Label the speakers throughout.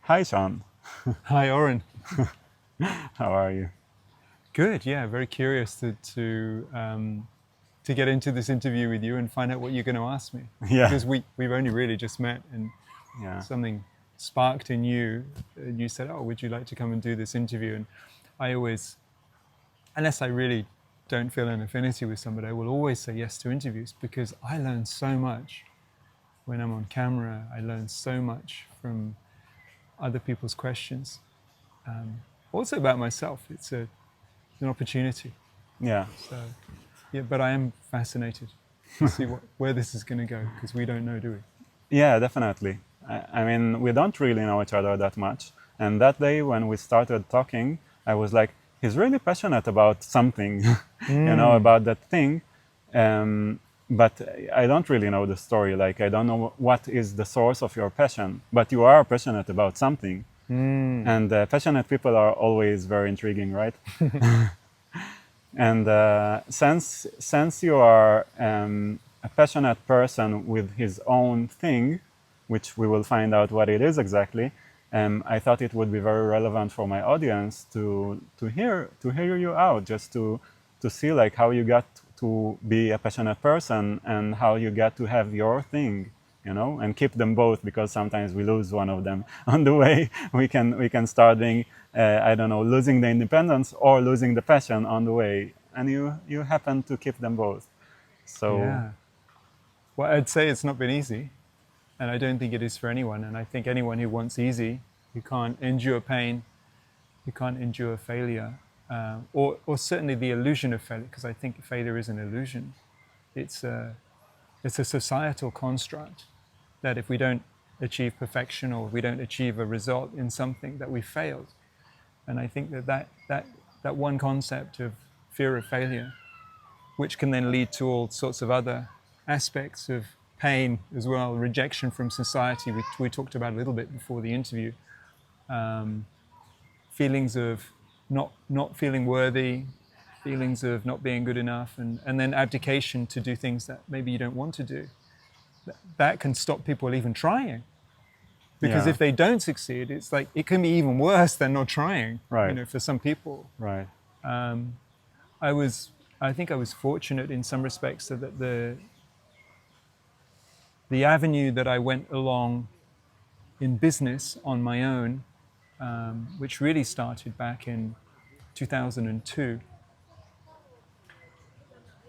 Speaker 1: Hi, Sean.
Speaker 2: Hi, Oren.
Speaker 1: How are you?
Speaker 2: Good. Yeah, very curious to get into this interview with you and find out what you're going to ask me,
Speaker 1: Yeah,
Speaker 2: because we've only really just met and
Speaker 1: yeah,
Speaker 2: something sparked in you. And you said, "Oh, would you like to come and do this interview?" And I always, unless I really don't feel an affinity with somebody, I will always say yes to interviews because I learn so much when I'm on camera. I learn so much from other people's questions. Also about myself. It's an opportunity.
Speaker 1: yeah,
Speaker 2: So, yeah, but I am fascinated to see where this is going to go because we don't know, do we?
Speaker 1: yeah, definitely. I mean, we don't really know each other that much. And that day when we started talking, I was like, he's really passionate about something,
Speaker 2: Mm,
Speaker 1: about that thing. But I don't really know the story. Like, I don't know what is the source of your passion, but you are passionate about something.
Speaker 2: mm.
Speaker 1: And passionate people are always very intriguing, right? And since you are a passionate person with his own thing, which we will find out what it is exactly, I thought it would be very relevant for my audience to hear you out, just to see like how you got to be a passionate person and how you got to have your thing, and keep them both, because sometimes we lose one of them on the way. We can start being I don't know, losing the independence or losing the passion on the way, and you happen to keep them both. So
Speaker 2: Yeah. Well, I'd say it's not been easy, and I don't think it is for anyone. And I think anyone who wants easy, who can't endure pain, who can't endure failure, or certainly the illusion of failure, because I think failure is an illusion. It's it's a societal construct that if we don't achieve perfection or if we don't achieve a result in something, that we failed. And I think that one concept of fear of failure, which can then lead to all sorts of other aspects of pain as well, rejection from society, which we talked about a little bit before the interview, feelings of not feeling worthy, feelings of not being good enough, and then abdication to do things that maybe you don't want to do. That can stop people even trying. Because
Speaker 1: yeah,
Speaker 2: if they don't succeed, it's like it can be even worse than not trying,
Speaker 1: right,
Speaker 2: for some people.
Speaker 1: right,
Speaker 2: I was, I think I was fortunate in some respects so that the avenue that I went along in business on my own, which really started back in 2002,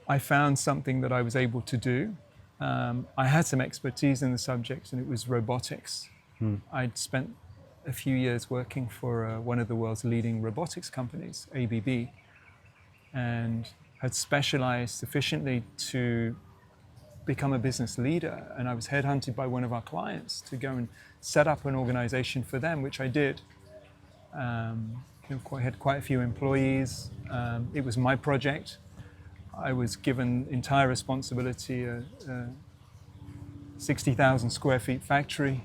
Speaker 2: I found something that I was able to do. I had some expertise in the subject, and it was robotics. I'd spent a few years working for one of the world's leading robotics companies, ABB, and had specialized sufficiently to become a business leader. And I was headhunted by one of our clients to go and set up an organization for them, which I did. Had quite a few employees. It was my project. I was given entire responsibility, a 60,000 square feet factory,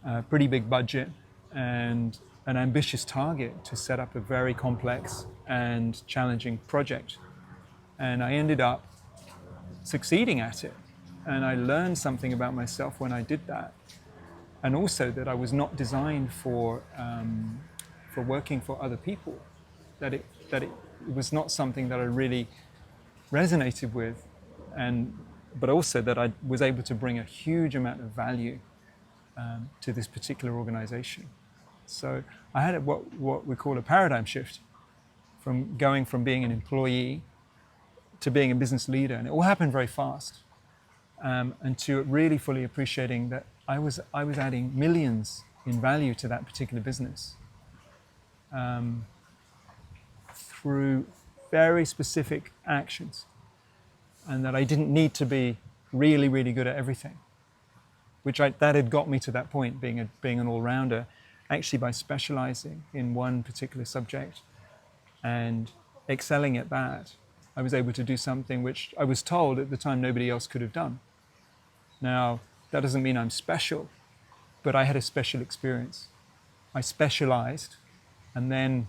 Speaker 2: a pretty big budget, and an ambitious target to set up a very complex and challenging project. And I ended up succeeding at it. And I learned something about myself when I did that. And also that I was not designed for working for other people, that it was not something that I really resonated with, but also that I was able to bring a huge amount of value to this particular organization. So I had what we call a paradigm shift from going from being an employee to being a business leader. And it all happened very fast. And to really fully appreciating that I was adding millions in value to that particular business through very specific actions, and that I didn't need to be really, really good at everything, that had got me to that point, being an all-rounder, actually by specializing in one particular subject and excelling at that. I was able to do something which I was told at the time nobody else could have done. Now, that doesn't mean I'm special, but I had a special experience. I specialized, and then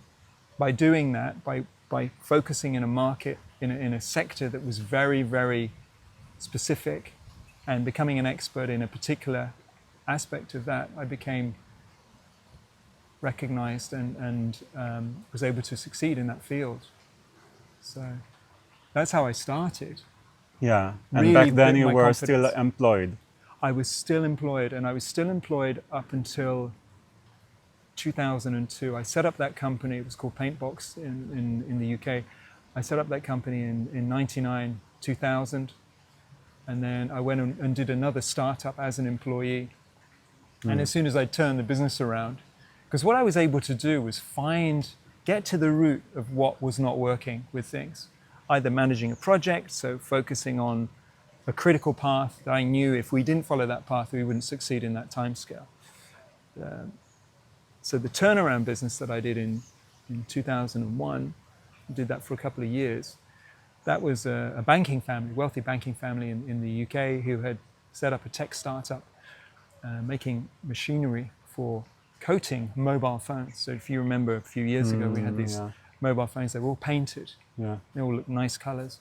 Speaker 2: by doing that, by focusing in a market, in a sector that was very, very specific, and becoming an expert in a particular aspect of that, I became recognized and was able to succeed in that field. So that's how I started.
Speaker 1: Yeah. And
Speaker 2: Really
Speaker 1: back then
Speaker 2: built
Speaker 1: you
Speaker 2: my
Speaker 1: were still
Speaker 2: confidence.
Speaker 1: employed.
Speaker 2: I was still employed, and I was still employed up until 2002. I set up that company. It was called Paintbox in the UK. I set up that company in 99, 2000. And then I went and did another startup as an employee. And as soon as I turned the business around, because what I was able to do was get to the root of what was not working with things. Either managing a project, so focusing on a critical path that I knew if we didn't follow that path, we wouldn't succeed in that timescale. So the turnaround business that I did in 2001, did that for a couple of years. That was a banking family, wealthy banking family in the UK who had set up a tech startup making machinery for coating mobile phones. So if you remember a few years ago, we had these
Speaker 1: Yeah.
Speaker 2: mobile phones, they were all painted.
Speaker 1: Yeah.
Speaker 2: They all looked nice colors.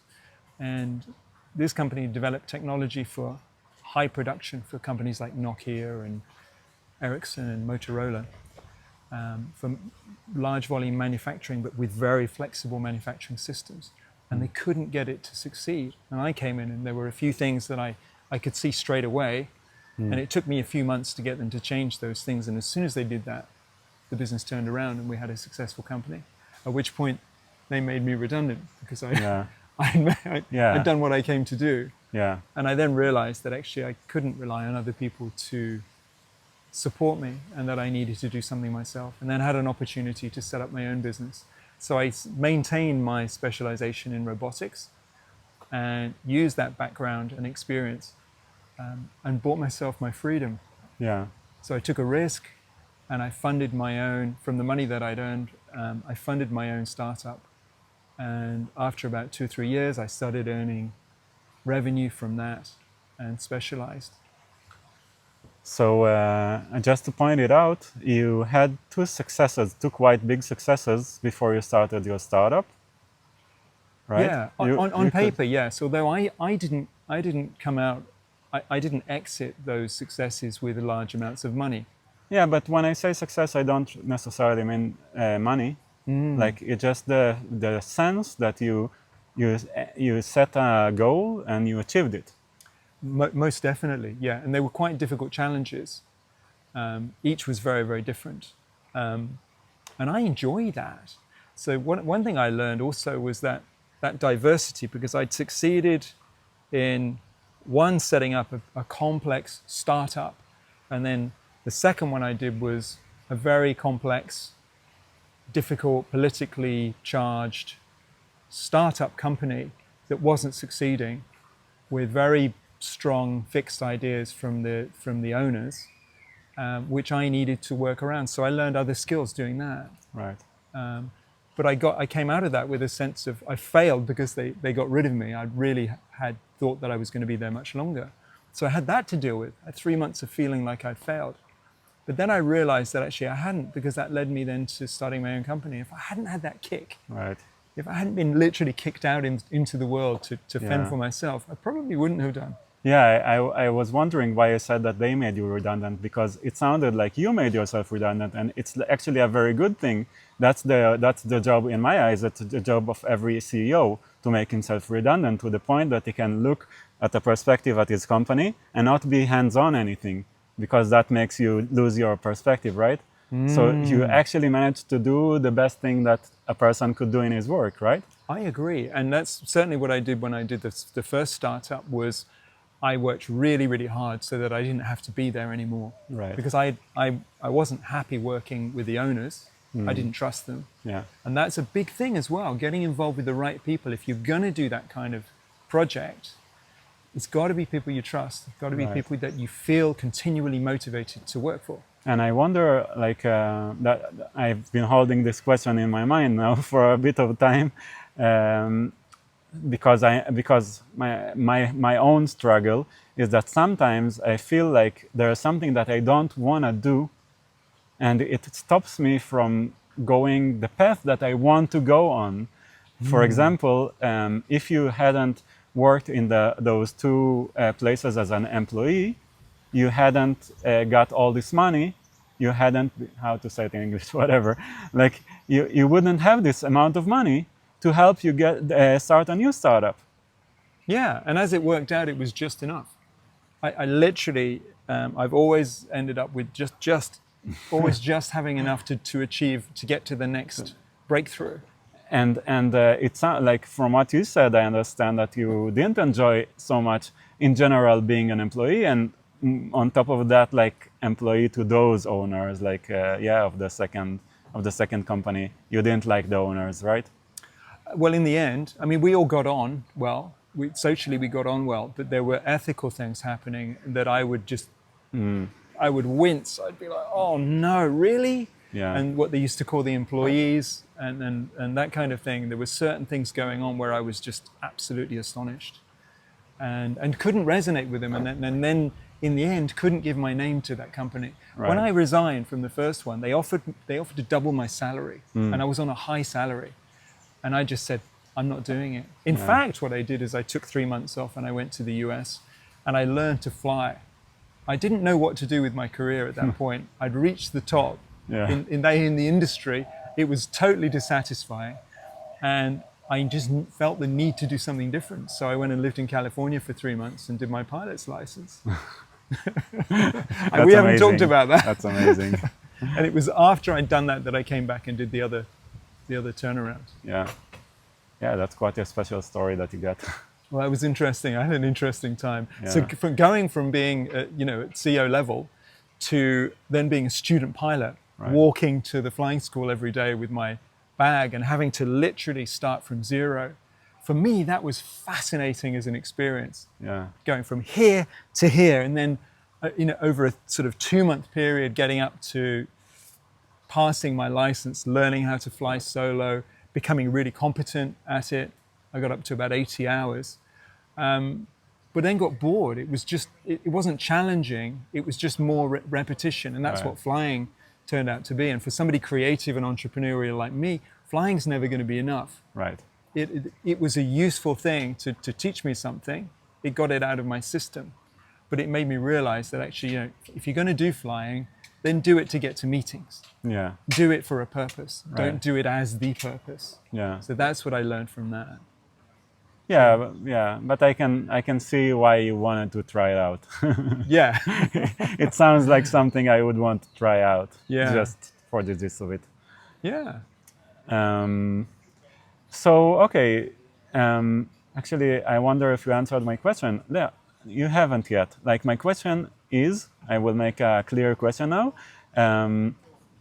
Speaker 2: And this company developed technology for high production for companies like Nokia and Ericsson and Motorola, for large volume manufacturing, but with very flexible manufacturing systems. And they couldn't get it to succeed. And I came in and there were a few things that I could see straight away. And it took me a few months to get them to change those things. And as soon as they did that, the business turned around and we had a successful company. At which point they made me redundant because
Speaker 1: Yeah.
Speaker 2: I'd done what I came to do.
Speaker 1: Yeah.
Speaker 2: And I then realized that actually I couldn't rely on other people to support me and that I needed to do something myself. And then had an opportunity to set up my own business. So I maintained my specialization in robotics and used that background and experience and bought myself my freedom.
Speaker 1: Yeah.
Speaker 2: So I took a risk and I funded my own, from the money that I'd earned, I funded my own startup. And after about 2 or 3 years, I started earning revenue from that and specialized.
Speaker 1: So just to point it out, you had two quite big successes before you started your startup, right?
Speaker 2: Yeah, on paper, yes. Although I didn't come out, I didn't exit those successes with large amounts of money.
Speaker 1: Yeah, but when I say success, I don't necessarily mean money. Like it's just the sense that you set a goal and you achieved it.
Speaker 2: Most definitely, yeah. And they were quite difficult challenges. Each was very, very different. And I enjoy that. So one thing I learned also was that diversity, because I'd succeeded in one, setting up a complex startup. And then the second one I did was a very complex, difficult, politically charged startup company that wasn't succeeding, with very strong fixed ideas from the owners, which I needed to work around. So I learned other skills doing that.
Speaker 1: Right.
Speaker 2: But I came out of that with a sense of, I failed because they got rid of me. I really had thought that I was going to be there much longer. So I had that to deal with. I had 3 months of feeling like I'd failed. But then I realized that actually I hadn't, because that led me then to starting my own company. If I hadn't had that kick,
Speaker 1: Right.
Speaker 2: if I hadn't been literally kicked out into the world to fend for myself, I probably wouldn't have done.
Speaker 1: Yeah, I was wondering why you said that they made you redundant, because it sounded like you made yourself redundant, and it's actually a very good thing. That's the job, in my eyes, that's the job of every CEO, to make himself redundant to the point that he can look at the perspective at his company and not be hands-on anything, because that makes you lose your perspective, right? So you actually managed to do the best thing that a person could do in his work, right?
Speaker 2: I agree. And that's certainly what I did when I did the first startup. Was I worked really, really hard so that I didn't have to be there anymore.
Speaker 1: Right.
Speaker 2: Because I wasn't happy working with the owners. I didn't trust them.
Speaker 1: Yeah.
Speaker 2: And that's a big thing as well, getting involved with the right people. If you're going to do that kind of project, it's got to be people you trust. It's got to be people that you feel continually motivated to work for.
Speaker 1: And I wonder, like, that I've been holding this question in my mind now for a bit of time, because my own struggle is that sometimes I feel like there's something that I don't want to do, and it stops me from going the path that I want to go on. For example, if you hadn't worked in those two places as an employee, you hadn't got all this money, you hadn't, how to say it in English, whatever, like you wouldn't have this amount of money to help you get start a new startup.
Speaker 2: Yeah, and as it worked out, it was just enough. I literally, I've always ended up with always just having enough to achieve, to get to the next breakthrough.
Speaker 1: And it's not like, from what you said, I understand that you didn't enjoy so much in general being an employee, and on top of that, like employee to those owners, like of the second company, you didn't like the owners, right?
Speaker 2: Well, in the end, I mean, we all got on well. Socially, we got on well, but there were ethical things happening that I would just, I would wince. I'd be like, oh no, really?
Speaker 1: Yeah.
Speaker 2: And what they used to call the employees and that kind of thing. There were certain things going on where I was just absolutely astonished and couldn't resonate with them. And then in the end, couldn't give my name to that company.
Speaker 1: Right.
Speaker 2: When I resigned from the first one, they offered to double my salary, and I was on a high salary. And I just said, I'm not doing it. In fact, what I did is I took 3 months off and I went to the US and I learned to fly. I didn't know what to do with my career at that point. I'd reached the top in the industry. It was totally dissatisfying. And I just felt the need to do something different. So I went and lived in California for 3 months and did my pilot's license. We haven't talked about that.
Speaker 1: That's amazing.
Speaker 2: And it was after I'd done that I came back and did the other turnaround.
Speaker 1: Yeah, that's quite a special story that you got.
Speaker 2: Well, that was interesting. I had an interesting time.
Speaker 1: Yeah.
Speaker 2: So from going from being, at CEO level to then being a student pilot, walking to the flying school every day with my bag and having to literally start from zero. For me, that was fascinating as an experience.
Speaker 1: Yeah.
Speaker 2: Going from here to here, and then, over a sort of 2-month period, getting up to passing my license, learning how to fly solo, becoming really competent at it. I got up to about 80 hours, but then got bored. It was just, it wasn't challenging. It was just more repetition, and that's what flying turned out to be. And for somebody creative and entrepreneurial like me, flying's never going to be enough.
Speaker 1: Right.
Speaker 2: It was a useful thing to teach me something. It got it out of my system, but it made me realize that actually, if you're going to do flying, then do it to get to meetings.
Speaker 1: Yeah.
Speaker 2: Do it for a purpose.
Speaker 1: Right.
Speaker 2: Don't do it as the purpose.
Speaker 1: Yeah.
Speaker 2: So that's what I learned from that.
Speaker 1: But I can see why you wanted to try it out.
Speaker 2: Yeah.
Speaker 1: It sounds like something I would want to try out.
Speaker 2: Yeah.
Speaker 1: Just for the gist of it.
Speaker 2: Yeah.
Speaker 1: Actually, I wonder if you answered my question. Yeah, you haven't yet. Like, my question is, I will make a clear question now.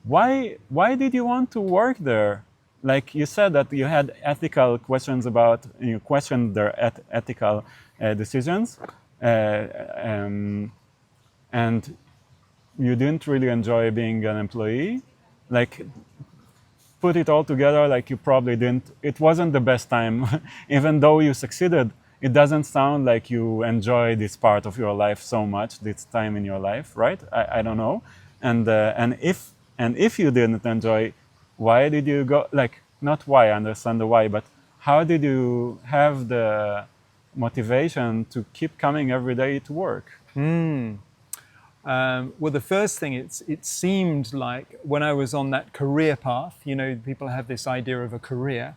Speaker 1: Why did you want to work there? Like, you said that you had ethical questions you questioned their ethical decisions, and you didn't really enjoy being an employee. Like, put it all together, like, you probably didn't, it wasn't the best time. Even though you succeeded, it doesn't sound like you enjoy this part of your life so much, this time in your life, right? I don't know. And if you didn't enjoy, why did you go? Like, not why, I understand the why, but how did you have the motivation to keep coming every day to work?
Speaker 2: Well, the first thing, it seemed like when I was on that career path, people have this idea of a career.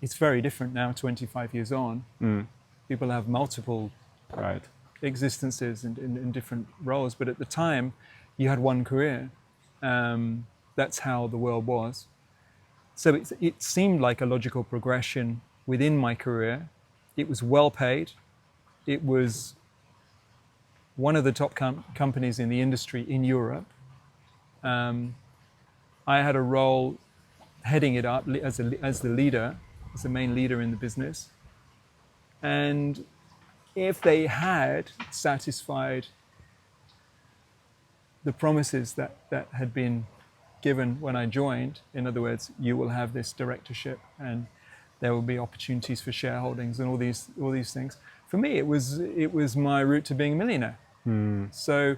Speaker 2: It's very different now, 25 years on. People have multiple existences in different roles, but at the time, you had one career. That's how the world was. So it seemed like a logical progression within my career. It was well paid. It was one of the top companies in the industry in Europe. I had a role heading it up as the leader, as the main leader in the business. And if they had satisfied the promises that had been given when I joined, in other words, you will have this directorship and there will be opportunities for shareholdings and all these things. For me, it was my route to being a millionaire. So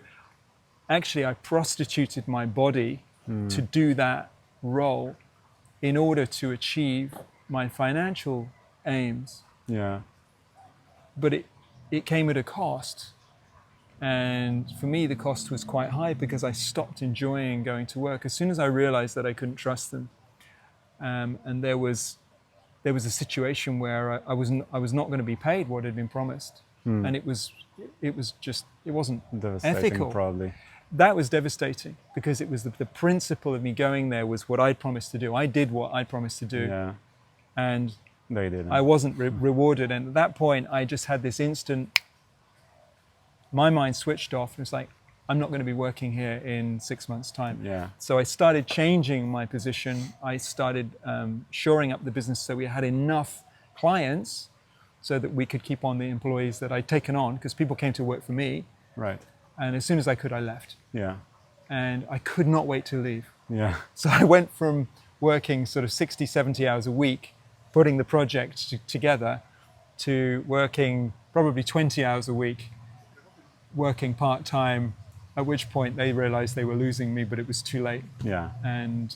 Speaker 2: actually, I prostituted my body to do that role in order to achieve my financial aims.
Speaker 1: Yeah.
Speaker 2: But it came at a cost. And for me, the cost was quite high because I stopped enjoying going to work as soon as I realized that I couldn't trust them. And there was a situation where I was not going to be paid what had been promised, and it wasn't
Speaker 1: Devastating,
Speaker 2: ethical.
Speaker 1: probably.
Speaker 2: That was devastating because it was the principle of me going there was what I'd promised to do. I did what I promised to do,
Speaker 1: Yeah,
Speaker 2: and
Speaker 1: they didn't.
Speaker 2: I wasn't rewarded. And at that point, I just had this instant. My mind switched off. It was like, I'm not going to be working here in 6 months' time.
Speaker 1: Yeah,
Speaker 2: So I started changing my position. I started shoring up the business so we had enough clients so that we could keep on the employees that I'd taken on, because people came to work for me.
Speaker 1: right.
Speaker 2: And as soon as I could, I left.
Speaker 1: Yeah,
Speaker 2: And I could not wait to leave.
Speaker 1: yeah,
Speaker 2: So I went from working sort of 60, 70 hours a week, putting the project together, to working probably 20 hours a week, working part-time, at which point they realized they were losing me, but it was too late.
Speaker 1: yeah,
Speaker 2: And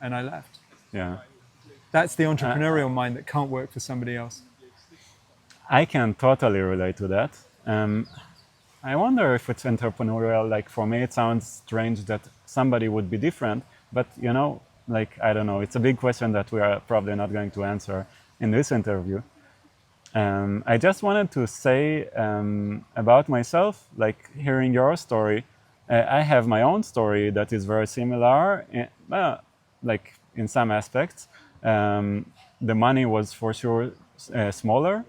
Speaker 2: I left.
Speaker 1: yeah.
Speaker 2: That's the entrepreneurial mind that can't work for somebody else.
Speaker 1: I can totally relate to that. I wonder if it's entrepreneurial. Like, for me, it sounds strange that somebody would be different, but like, I don't know. It's a big question that we are probably not going to answer in this interview. I just wanted to say about myself, like, hearing your story, I have my own story that is very similar, like, in some aspects. The money was for sure smaller,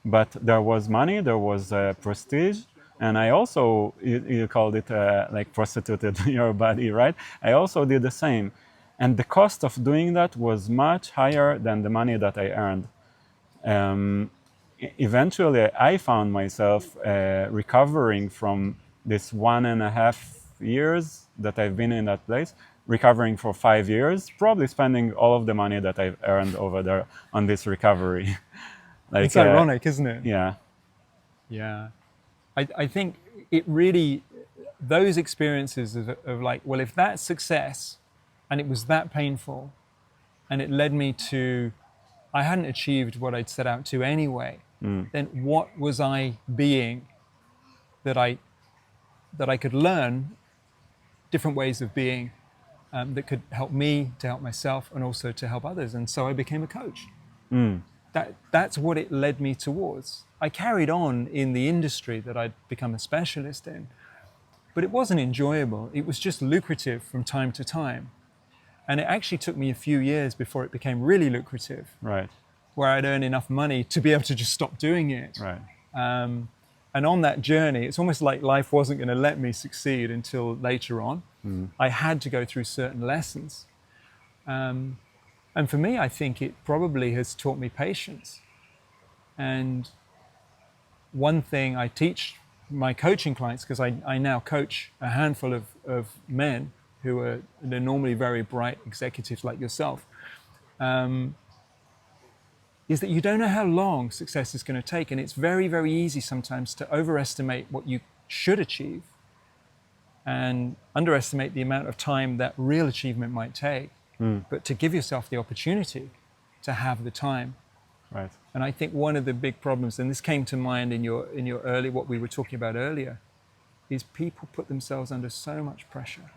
Speaker 1: but there was money, there was prestige. And I also, you called it like prostituted your body, right? I also did the same. And the cost of doing that was much higher than the money that I earned. Eventually, I found myself recovering from this 1.5 years that I've been in that place, recovering for 5 years, probably spending all of the money that I've earned over there on this recovery. Like,
Speaker 2: it's ironic, isn't it?
Speaker 1: Yeah.
Speaker 2: Yeah. I think it really, those experiences of like, well, if that's success and it was that painful and it led me to, I hadn't achieved what I'd set out to anyway, then what was I being that I could learn different ways of being that could help me, to help myself, and also to help others. And so I became a coach. That's what it led me towards. I carried on in the industry that I'd become a specialist in, but it wasn't enjoyable. It was just lucrative from time to time. And it actually took me a few years before it became really lucrative,
Speaker 1: Right.
Speaker 2: where I'd earn enough money to be able to just stop doing it.
Speaker 1: Right.
Speaker 2: And on that journey, it's almost like life wasn't going to let me succeed until later on. I had to go through certain lessons. And for me, I think it probably has taught me patience. And one thing I teach my coaching clients, because I now coach a handful of men who are, they're normally very bright executives like yourself, is that you don't know how long success is going to take. And it's very, very easy sometimes to overestimate what you should achieve and underestimate the amount of time that real achievement might take. But to give yourself the opportunity to have the time.
Speaker 1: Right.
Speaker 2: And I think one of the big problems, and this came to mind in your early, what we were talking about earlier, is people put themselves under so much pressure.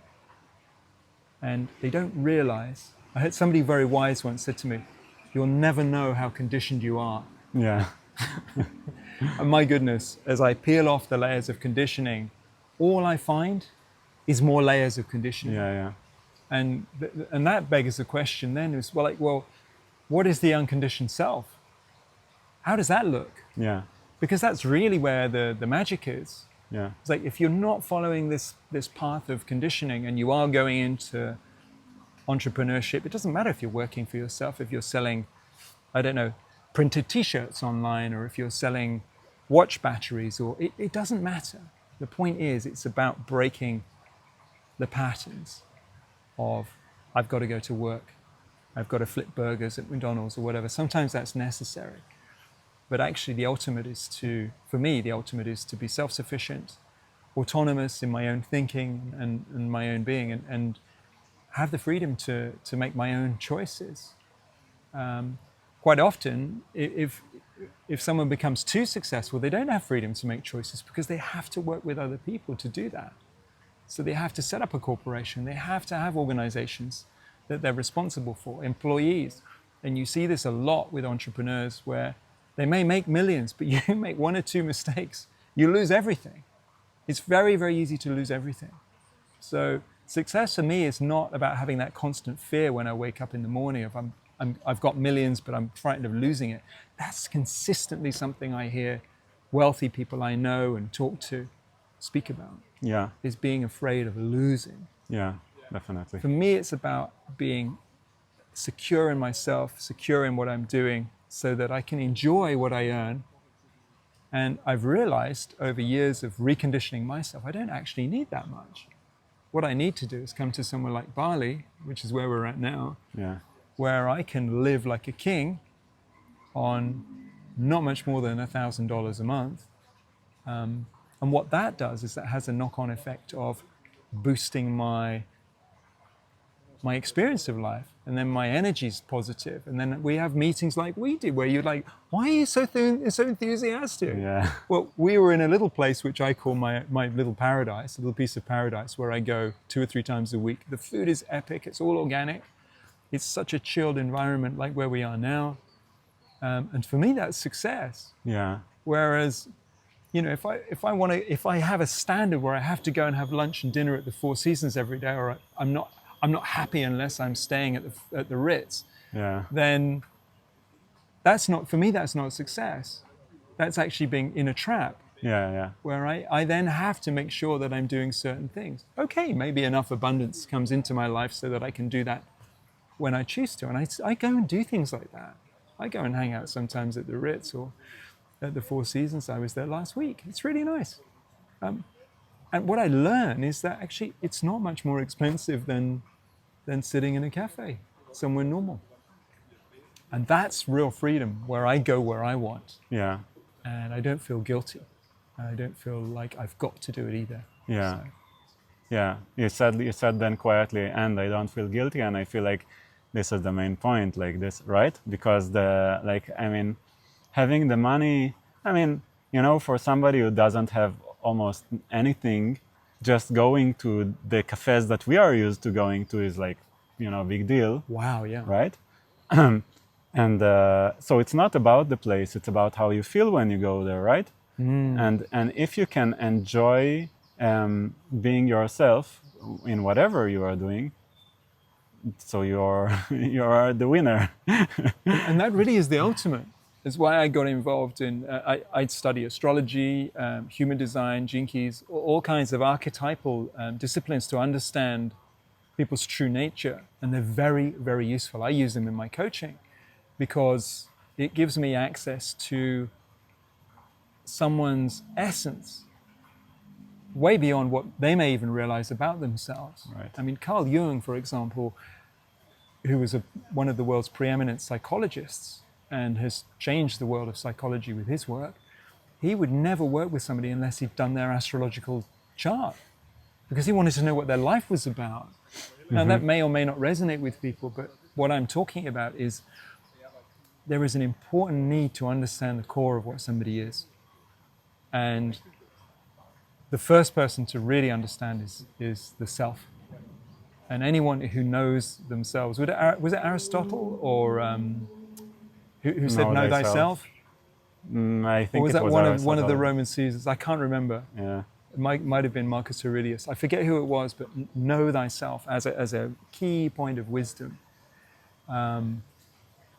Speaker 2: And they don't realize, I heard somebody very wise once said to me, you'll never know how conditioned you are.
Speaker 1: Yeah.
Speaker 2: And my goodness, as I peel off the layers of conditioning, all I find is more layers of conditioning.
Speaker 1: Yeah.
Speaker 2: And that begs the question then is, well, what is the unconditioned self? How does that look?
Speaker 1: Yeah.
Speaker 2: Because that's really where the magic is.
Speaker 1: Yeah.
Speaker 2: It's like, if you're not following this path of conditioning and you are going into entrepreneurship, it doesn't matter if you're working for yourself, if you're selling, I don't know, printed t-shirts online, or if you're selling watch batteries, or it doesn't matter. The point is, it's about breaking the patterns of, I've got to go to work, I've got to flip burgers at McDonald's or whatever. Sometimes that's necessary. But actually the ultimate is to, for me, the ultimate is to be self-sufficient, autonomous in my own thinking and my own being, and have the freedom to make my own choices. Quite often, if if someone becomes too successful, they don't have freedom to make choices because they have to work with other people to do that. So they have to set up a corporation. They have to have organizations that they're responsible for, employees. And you see this a lot with entrepreneurs where they may make millions, but you make one or two mistakes, you lose everything. It's very, very easy to lose everything. So success for me is not about having that constant fear when I wake up in the morning of I've got millions, but I'm frightened of losing it. That's consistently something I hear wealthy people I know and talk to speak about.
Speaker 1: Yeah.
Speaker 2: Is being afraid of losing.
Speaker 1: Yeah, definitely.
Speaker 2: For me, it's about being secure in myself, secure in what I'm doing, so that I can enjoy what I earn. And I've realized over years of reconditioning myself, I don't actually need that much. What I need to do is come to somewhere like Bali, which is where we're at now,
Speaker 1: Yeah.
Speaker 2: where I can live like a king on not much more than $1,000 a month. And what that does is that has a knock-on effect of boosting my experience of life, and then my energy is positive. And then we have meetings like we did, where you're like, "Why are you so enthusiastic?"
Speaker 1: Yeah.
Speaker 2: Well, we were in a little place which I call my little paradise, a little piece of paradise, where I go 2 or 3 times a week. The food is epic. It's all organic. It's such a chilled environment, like where we are now. And for me, that's success.
Speaker 1: Yeah.
Speaker 2: Whereas, you know, if I have a standard where I have to go and have lunch and dinner at the Four Seasons every day, or I'm not happy unless I'm staying at the Ritz,
Speaker 1: Yeah.
Speaker 2: then that's not, for me, that's not success. That's actually being in a trap
Speaker 1: Yeah. Yeah.
Speaker 2: where I then have to make sure that I'm doing certain things. Okay, maybe enough abundance comes into my life so that I can do that when I choose to. And I go and do things like that. I go and hang out sometimes at the Ritz or at the Four Seasons. I was there last week. It's really nice. And what I learn is that actually it's not much more expensive than sitting in a cafe somewhere normal. And that's real freedom, where I go where I want.
Speaker 1: Yeah.
Speaker 2: And I don't feel guilty. And I don't feel like I've got to do it either.
Speaker 1: Yeah.
Speaker 2: So,
Speaker 1: Yeah. You said then quietly, and I don't feel guilty, and I feel like this is the main point, like this, right? Because having the money, for somebody who doesn't have almost anything, just going to the cafes that we are used to going to is like, a big deal.
Speaker 2: wow, yeah.
Speaker 1: Right? And so it's not about the place, it's about how you feel when you go there, right? And if you can enjoy being yourself in whatever you are doing, so you're the winner.
Speaker 2: And that really is the ultimate. It's why I got involved in, I'd study astrology, human design, gene keys, all kinds of archetypal disciplines to understand people's true nature. And they're very, very useful. I use them in my coaching because it gives me access to someone's essence way beyond what they may even realize about themselves.
Speaker 1: Right.
Speaker 2: I mean, Carl Jung, for example, who was one of the world's preeminent psychologists and has changed the world of psychology with his work, he would never work with somebody unless he'd done their astrological chart, because he wanted to know what their life was about. Now, that may or may not resonate with people, but what I'm talking about is there is an important need to understand the core of what somebody is. And the first person to really understand is the self. And anyone who knows themselves, was it Aristotle or who said know thyself?
Speaker 1: I think
Speaker 2: or was
Speaker 1: it
Speaker 2: that
Speaker 1: was
Speaker 2: one of the Roman Caesars? I can't remember.
Speaker 1: Yeah.
Speaker 2: It might have been Marcus Aurelius. I forget who it was, but know thyself as a key point of wisdom.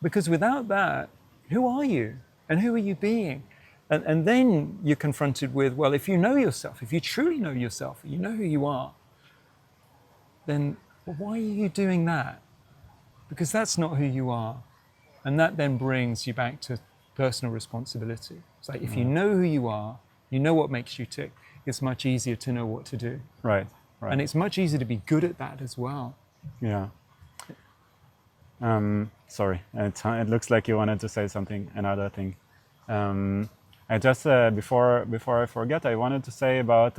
Speaker 2: Because without that, who are you? And who are you being? And then you're confronted with, well, if you know yourself, if you truly know yourself, you know who you are, then why are you doing that? Because that's not who you are. And that then brings you back to personal responsibility. It's like, if you know who you are, you know what makes you tick, it's much easier to know what to do.
Speaker 1: Right.
Speaker 2: And it's much easier to be good at that as well.
Speaker 1: Yeah. Sorry, it looks like you wanted to say something, another thing. I just, before I forget, I wanted to say about,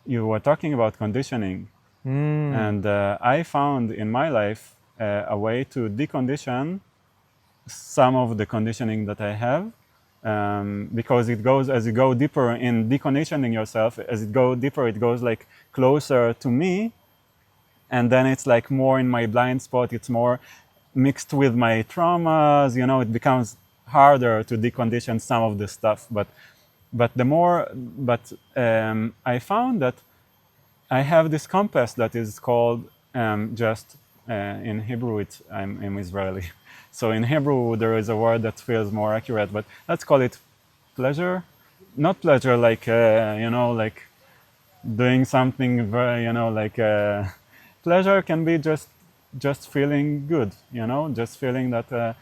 Speaker 1: you were talking about conditioning. And I found in my life a way to decondition some of the conditioning that I have, because it goes, as you go deeper in deconditioning yourself, as it goes deeper, it goes like closer to me, and then it's like more in my blind spot. It's more mixed with my traumas. You know, it becomes harder to decondition some of the stuff. But I found that I have this compass that is called in Hebrew. I'm Israeli, so in Hebrew there is a word that feels more accurate. But let's call it pleasure, not pleasure like like doing something very pleasure can be just feeling good, just feeling that.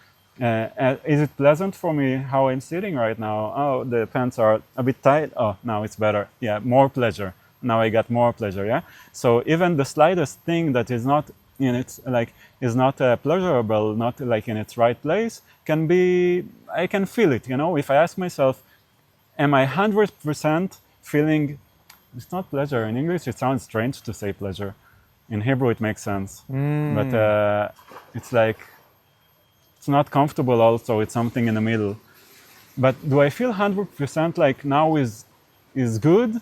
Speaker 1: Is it pleasant for me how I'm sitting right now? Oh, the pants are a bit tight. Oh, now it's better. Yeah, more pleasure. Now I got more pleasure. Yeah. So even the slightest thing that is not in its is not pleasurable, not like in its right place, can be. I can feel it. If I ask myself, am I 100% feeling? It's not pleasure. In English, it sounds strange to say pleasure. In Hebrew, it makes sense. But it's like. It's not comfortable also, it's something in the middle. But do I feel 100% like now is good?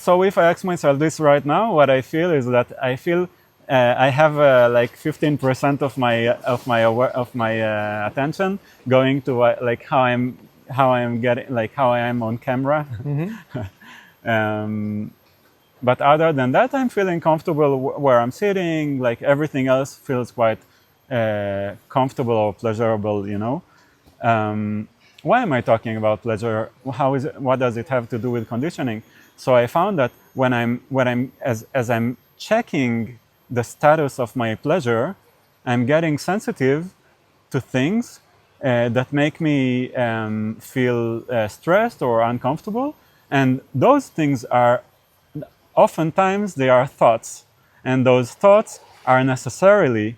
Speaker 1: So if I ask myself this right now, what I feel is that I feel I have like 15% of my attention going to like how I'm getting, like how I am on camera. But other than that, I'm feeling comfortable where I'm sitting. Like everything else feels quite comfortable or pleasurable. Why am I talking about pleasure? What does it have to do with conditioning? So I found that when I'm checking the status of my pleasure, I'm getting sensitive to things that make me feel stressed or uncomfortable, and those things are. Oftentimes they are thoughts, and those thoughts are necessarily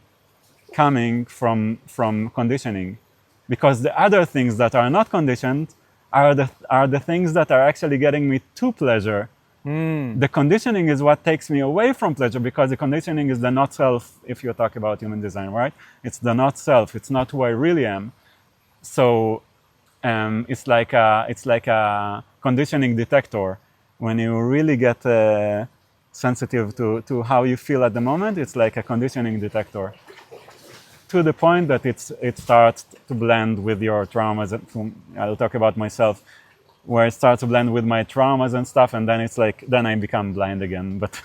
Speaker 1: coming from conditioning, because the other things that are not conditioned are the things that are actually getting me to pleasure. The conditioning is what takes me away from pleasure, because the conditioning is the not self. If you talk about human design, right? It's the not self. It's not who I really am. So it's like a conditioning detector. When you really get sensitive to how you feel at the moment, it's like a conditioning detector, to the point that it starts to blend with your traumas. I'll talk about myself, where it starts to blend with my traumas and stuff, and then it's like, then I become blind again. But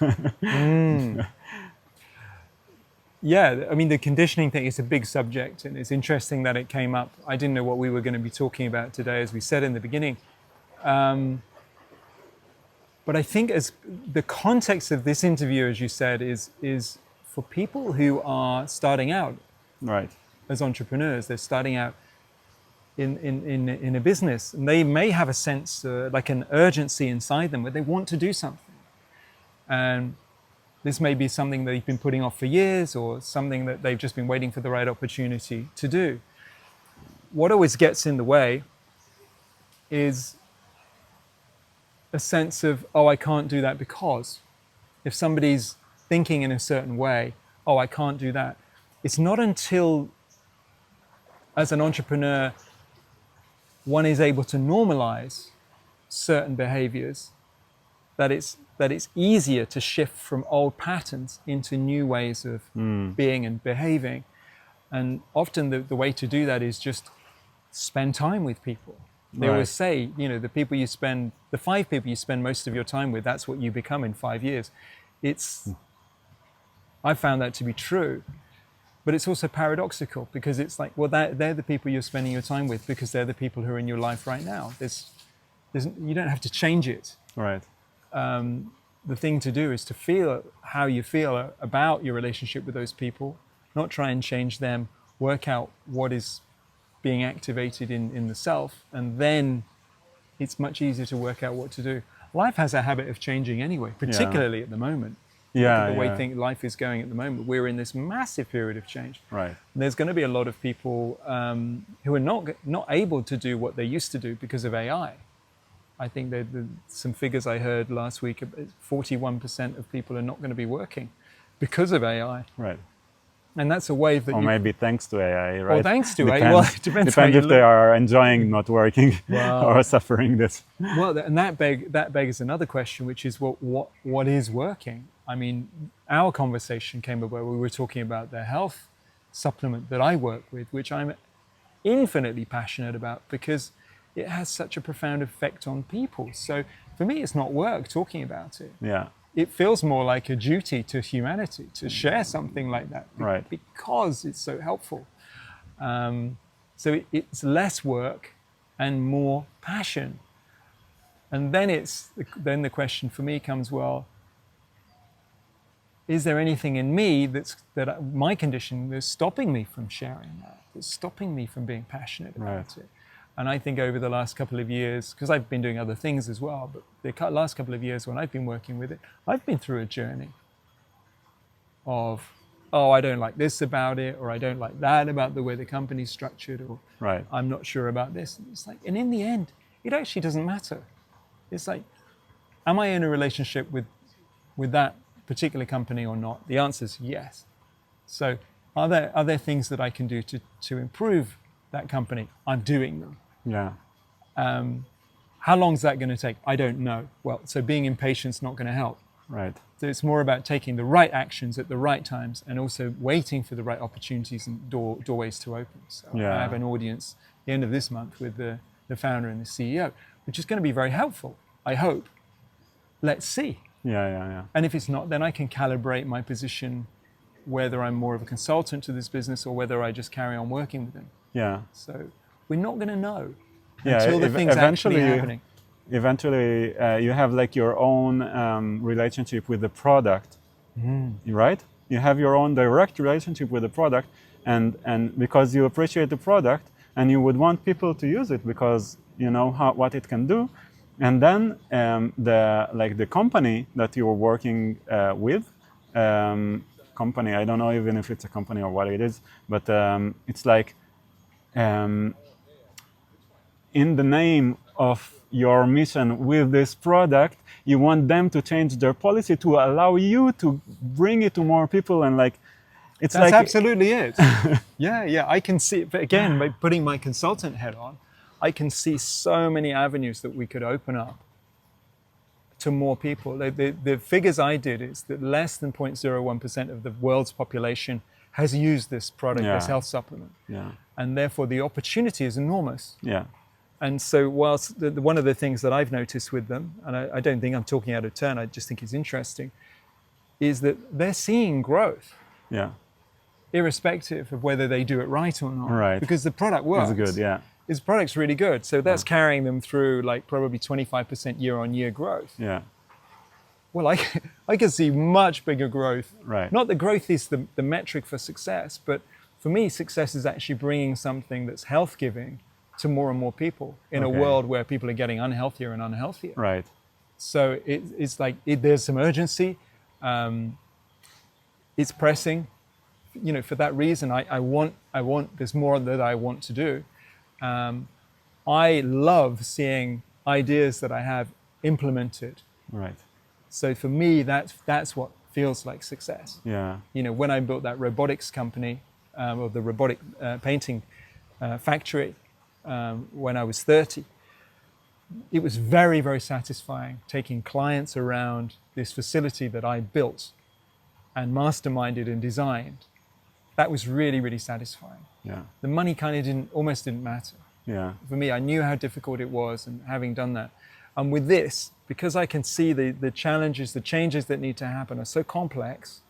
Speaker 2: Yeah, I mean, the conditioning thing is a big subject, and it's interesting that it came up. I didn't know what we were going to be talking about today, as we said in the beginning. But I think as the context of this interview, as you said, is for people who are starting out
Speaker 1: right.
Speaker 2: as entrepreneurs. They're starting out in a business, and they may have a sense, like an urgency inside them, where they want to do something. And this may be something they've been putting off for years, or something that they've just been waiting for the right opportunity to do. What always gets in the way is a sense of, oh, I can't do that because. If somebody's thinking in a certain way, oh, I can't do that. It's not until, as an entrepreneur, one is able to normalize certain behaviors that it's easier to shift from old patterns into new ways of being and behaving. And often the way to do that is just spend time with people. They always say, the 5 people you spend most of your time with, that's what you become in 5 years. I found that to be true, but it's also paradoxical, because it's like, well, they're the people you're spending your time with because they're the people who are in your life right now. You don't have to change it.
Speaker 1: Right.
Speaker 2: The thing to do is to feel how you feel about your relationship with those people, not try and change them, work out what is being activated in the self, and then it's much easier to work out what to do. Life has a habit of changing anyway, particularly at the moment. The way life is going at the moment, we're in this massive period of change.
Speaker 1: Right.
Speaker 2: And there's going to be a lot of people who are not able to do what they used to do because of AI. I think that some figures I heard last week, 41% of people are not going to be working because of AI.
Speaker 1: Right.
Speaker 2: And that's a wave that
Speaker 1: or maybe thanks to AI, right?
Speaker 2: Or thanks to
Speaker 1: depends,
Speaker 2: AI. Well, it depends how
Speaker 1: depends
Speaker 2: you
Speaker 1: if they are enjoying not working or suffering this.
Speaker 2: Well, and that begs another question, which is what is working? I mean, our conversation came up where we were talking about the health supplement that I work with, which I'm infinitely passionate about because it has such a profound effect on people. So for me, it's not work talking about it.
Speaker 1: Yeah.
Speaker 2: It feels more like a duty to humanity to share something like that,
Speaker 1: right.
Speaker 2: because it's so helpful. So it's less work and more passion. And then the question for me comes, well, is there anything in me my condition that's stopping me from sharing that, that's stopping me from being passionate about it? And I think over the last couple of years, because I've been doing other things as well, but the last couple of years when I've been working with it, I've been through a journey of, I don't like this about it, or I don't like that about the way the company's structured, or I'm not sure about this. And it's like, and in the end, it actually doesn't matter. It's like, am I in a relationship with that particular company or not? The answer is yes. So are there things that I can do to improve that company? I'm doing them.
Speaker 1: Yeah.
Speaker 2: How long is that going to take? I don't know. Well, so being impatient is not going to help.
Speaker 1: Right.
Speaker 2: So it's more about taking the right actions at the right times and also waiting for the right opportunities and doorways to open. So I have an audience at the end of this month with the founder and the CEO, which is going to be very helpful, I hope. Let's see.
Speaker 1: Yeah.
Speaker 2: And if it's not, then I can calibrate my position, whether I'm more of a consultant to this business or whether I just carry on working with them.
Speaker 1: Yeah.
Speaker 2: So we're not going to know until the thing's actually happening.
Speaker 1: Eventually, you have like your own relationship with the product, right? You have your own direct relationship with the product, and because you appreciate the product, and you would want people to use it because you know what it can do, and then the company that you're working with, company, I don't know even if it's a company or what it is, but it's like in the name of your mission with this product, you want them to change their policy to allow you to bring it to more people, and like it's
Speaker 2: That's
Speaker 1: like
Speaker 2: absolutely it. Yeah. I can see, but again, by putting my consultant hat on, I can see so many avenues that we could open up to more people. The figures I did is that less than 0.01% of the world's population has used this product, this health supplement.
Speaker 1: Yeah.
Speaker 2: And therefore the opportunity is enormous.
Speaker 1: Yeah.
Speaker 2: And so whilst one of the things that I've noticed with them, and I don't think I'm talking out of turn, I just think it's interesting, is that they're seeing growth.
Speaker 1: Yeah.
Speaker 2: Irrespective of whether they do it right or not.
Speaker 1: Right.
Speaker 2: Because the product works.
Speaker 1: It's good, yeah.
Speaker 2: His product's really good. So that's carrying them through like probably 25% year-on-year growth.
Speaker 1: Yeah.
Speaker 2: Well, I can see much bigger growth.
Speaker 1: Right.
Speaker 2: Not that growth is the metric for success, but for me, success is actually bringing something that's health-giving to more and more people in a world where people are getting unhealthier and unhealthier.
Speaker 1: Right.
Speaker 2: So it's like there's some urgency. It's pressing. You know, for that reason, I want. There's more that I want to do. I love seeing ideas that I have implemented.
Speaker 1: Right.
Speaker 2: So for me, that's what feels like success.
Speaker 1: Yeah.
Speaker 2: You know, when I built that robotics company, or the robotic painting factory, when I was 30, it was very, very satisfying taking clients around this facility that I built and masterminded and designed. That was really, really satisfying.
Speaker 1: Yeah.
Speaker 2: The money kind of almost didn't matter.
Speaker 1: Yeah.
Speaker 2: For me, I knew how difficult it was, and having done that. And with this, because I can see the challenges, the changes that need to happen are so complex,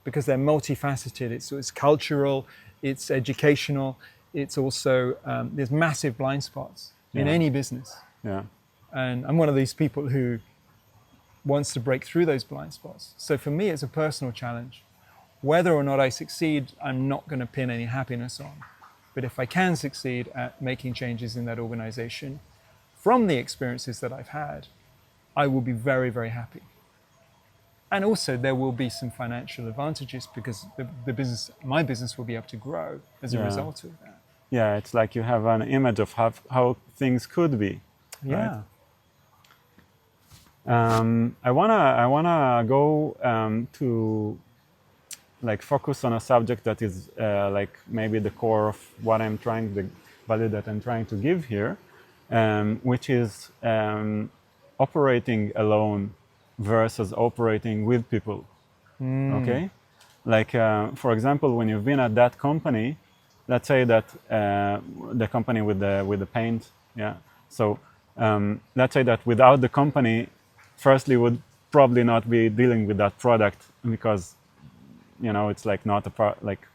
Speaker 2: because they're multifaceted. It's cultural, it's educational, it's also, there's massive blind spots in any business.
Speaker 1: Yeah.
Speaker 2: And I'm one of these people who wants to break through those blind spots. So for me, it's a personal challenge. Whether or not I succeed, I'm not going to pin any happiness on. But if I can succeed at making changes in that organization from the experiences that I've had, I will be very, very happy. And also there will be some financial advantages because my business will be able to grow as a result of that.
Speaker 1: Yeah, it's like you have an image of how things could be.
Speaker 2: Yeah.
Speaker 1: Right? I wanna go to like focus on a subject that is like maybe the core of what I'm trying, the value that I'm trying to give here, which is operating alone versus operating with people. Okay, like for example, when you've been at that company, let's say that the company with the paint, yeah. So let's say that without the company, firstly would probably not be dealing with that product because it's like not like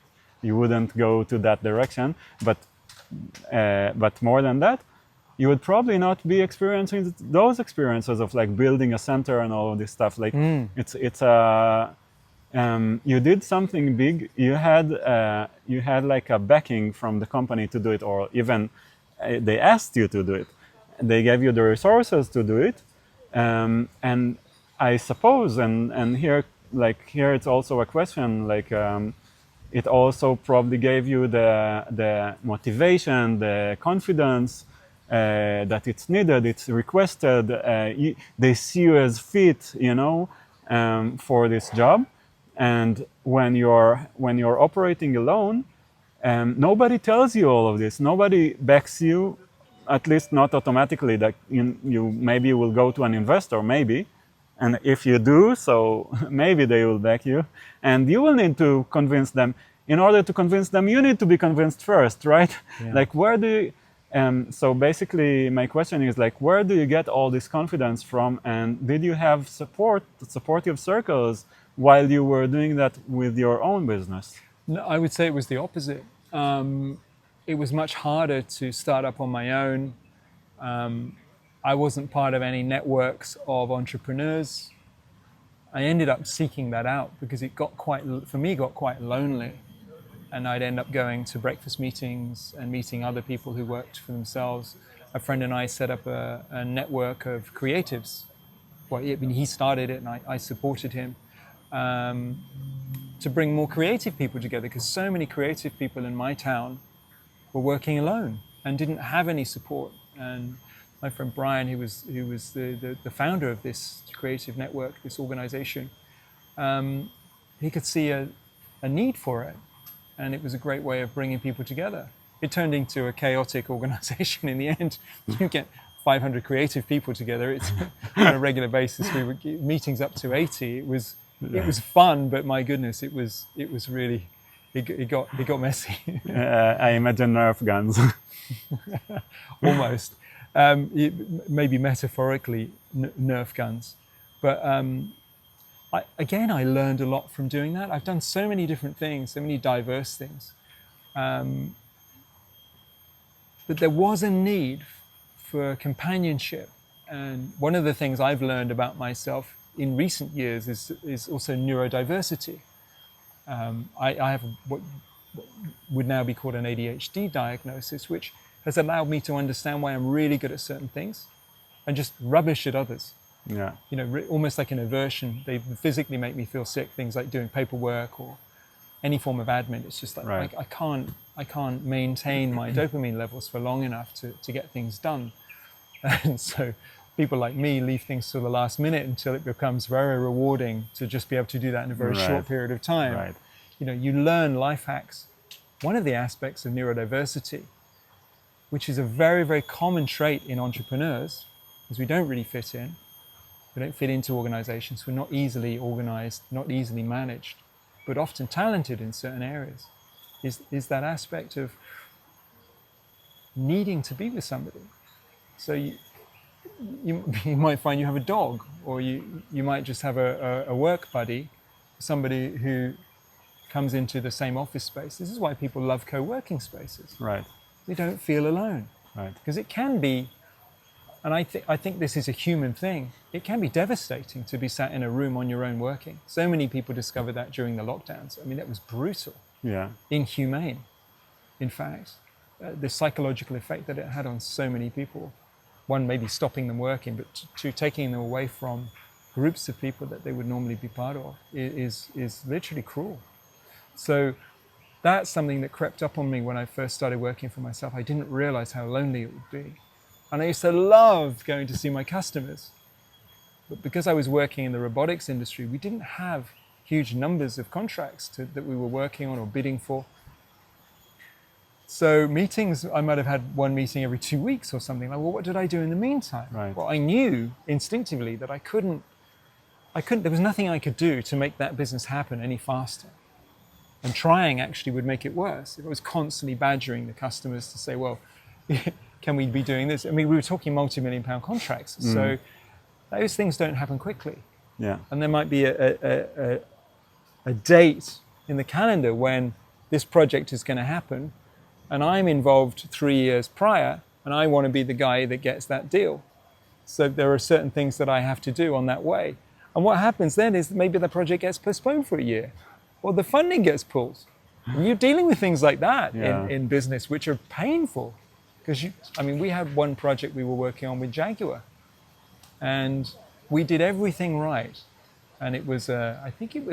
Speaker 1: you wouldn't go to that direction. But more than that, you would probably not be experiencing those experiences of like building a center and all of this stuff. Like it's a you did something big. You had like a backing from the company to do it, or even they asked you to do it. They gave you the resources to do it, and I suppose, and here it's also a question, like it also probably gave you the motivation, the confidence that it's needed, it's requested. They see you as fit, for this job. And when you're operating alone, nobody tells you all of this. Nobody backs you, at least not automatically. That you maybe will go to an investor, maybe, and if you do, so maybe they will back you, and you will need to convince them. In order to convince them, you need to be convinced first, right?
Speaker 2: Yeah.
Speaker 1: Like where do you, so basically my question is like, where do you get all this confidence from? And did you have supportive circles while you were doing that with your own business?
Speaker 2: No, I would say it was the opposite. It was much harder to start up on my own. I wasn't part of any networks of entrepreneurs. I ended up seeking that out because it got quite lonely. And I'd end up going to breakfast meetings and meeting other people who worked for themselves. A friend and I set up a network of creatives. Well, he started it and I supported him to bring more creative people together, because so many creative people in my town were working alone and didn't have any support. And my friend Brian, who was the founder of this creative network, this organization, he could see a need for it. And it was a great way of bringing people together. It turned into a chaotic organization in the end. You get 500 creative people together. It's on a regular basis. We would get meetings up to 80. It was fun, but my goodness, it was really, it got messy.
Speaker 1: I imagine Nerf guns.
Speaker 2: Almost. Maybe metaphorically Nerf guns. But I learned a lot from doing that. I've done so many different things, so many diverse things. But there was a need for companionship. And one of the things I've learned about myself in recent years is also neurodiversity. I have what would now be called an ADHD diagnosis, which has allowed me to understand why I'm really good at certain things and just rubbish at others.
Speaker 1: Yeah.
Speaker 2: Almost like an aversion. They physically make me feel sick. Things like doing paperwork or any form of admin. It's just like
Speaker 1: right.
Speaker 2: I can't maintain my dopamine levels for long enough to get things done. And so people like me leave things till the last minute until it becomes very rewarding to just be able to do that in a very short period of time.
Speaker 1: Right.
Speaker 2: You learn life hacks. One of the aspects of neurodiversity, which is a very, very common trait in entrepreneurs, is we don't really fit in. We don't fit into organizations. We're not easily organized, not easily managed, but often talented in certain areas. Is that aspect of needing to be with somebody. So you might find you have a dog, or you might just have a work buddy, somebody who comes into the same office space. This is why people love co-working spaces.
Speaker 1: Right.
Speaker 2: They don't feel alone.
Speaker 1: Right.
Speaker 2: Because it can be, and I think this is a human thing, it can be devastating to be sat in a room on your own working. So many people discovered that during the lockdowns. I mean, that was brutal.
Speaker 1: Yeah.
Speaker 2: Inhumane, in fact. The psychological effect that it had on so many people. One, maybe stopping them working, but two, taking them away from groups of people that they would normally be part of is literally cruel. So that's something that crept up on me when I first started working for myself. I didn't realize how lonely it would be. And I used to love going to see my customers. But because I was working in the robotics industry, we didn't have huge numbers of contracts that we were working on or bidding for. So meetings, I might have had one meeting every 2 weeks or something. Like, well, what did I do in the meantime?
Speaker 1: Right.
Speaker 2: Well, I knew instinctively that I couldn't, there was nothing I could do to make that business happen any faster. And trying actually would make it worse. If I was constantly badgering the customers to say, well, can we be doing this? I mean, we were talking multi-million-pound contracts. So those things don't happen quickly.
Speaker 1: Yeah.
Speaker 2: And there might be a date in the calendar when this project is going to happen, and I'm involved 3 years prior, and I want to be the guy that gets that deal. So there are certain things that I have to do on that way. And what happens then is maybe the project gets postponed for a year, or the funding gets pulled. And you're dealing with things like that in business, which are painful. Because we had one project we were working on with Jaguar, and we did everything right. And it was turned into, I think it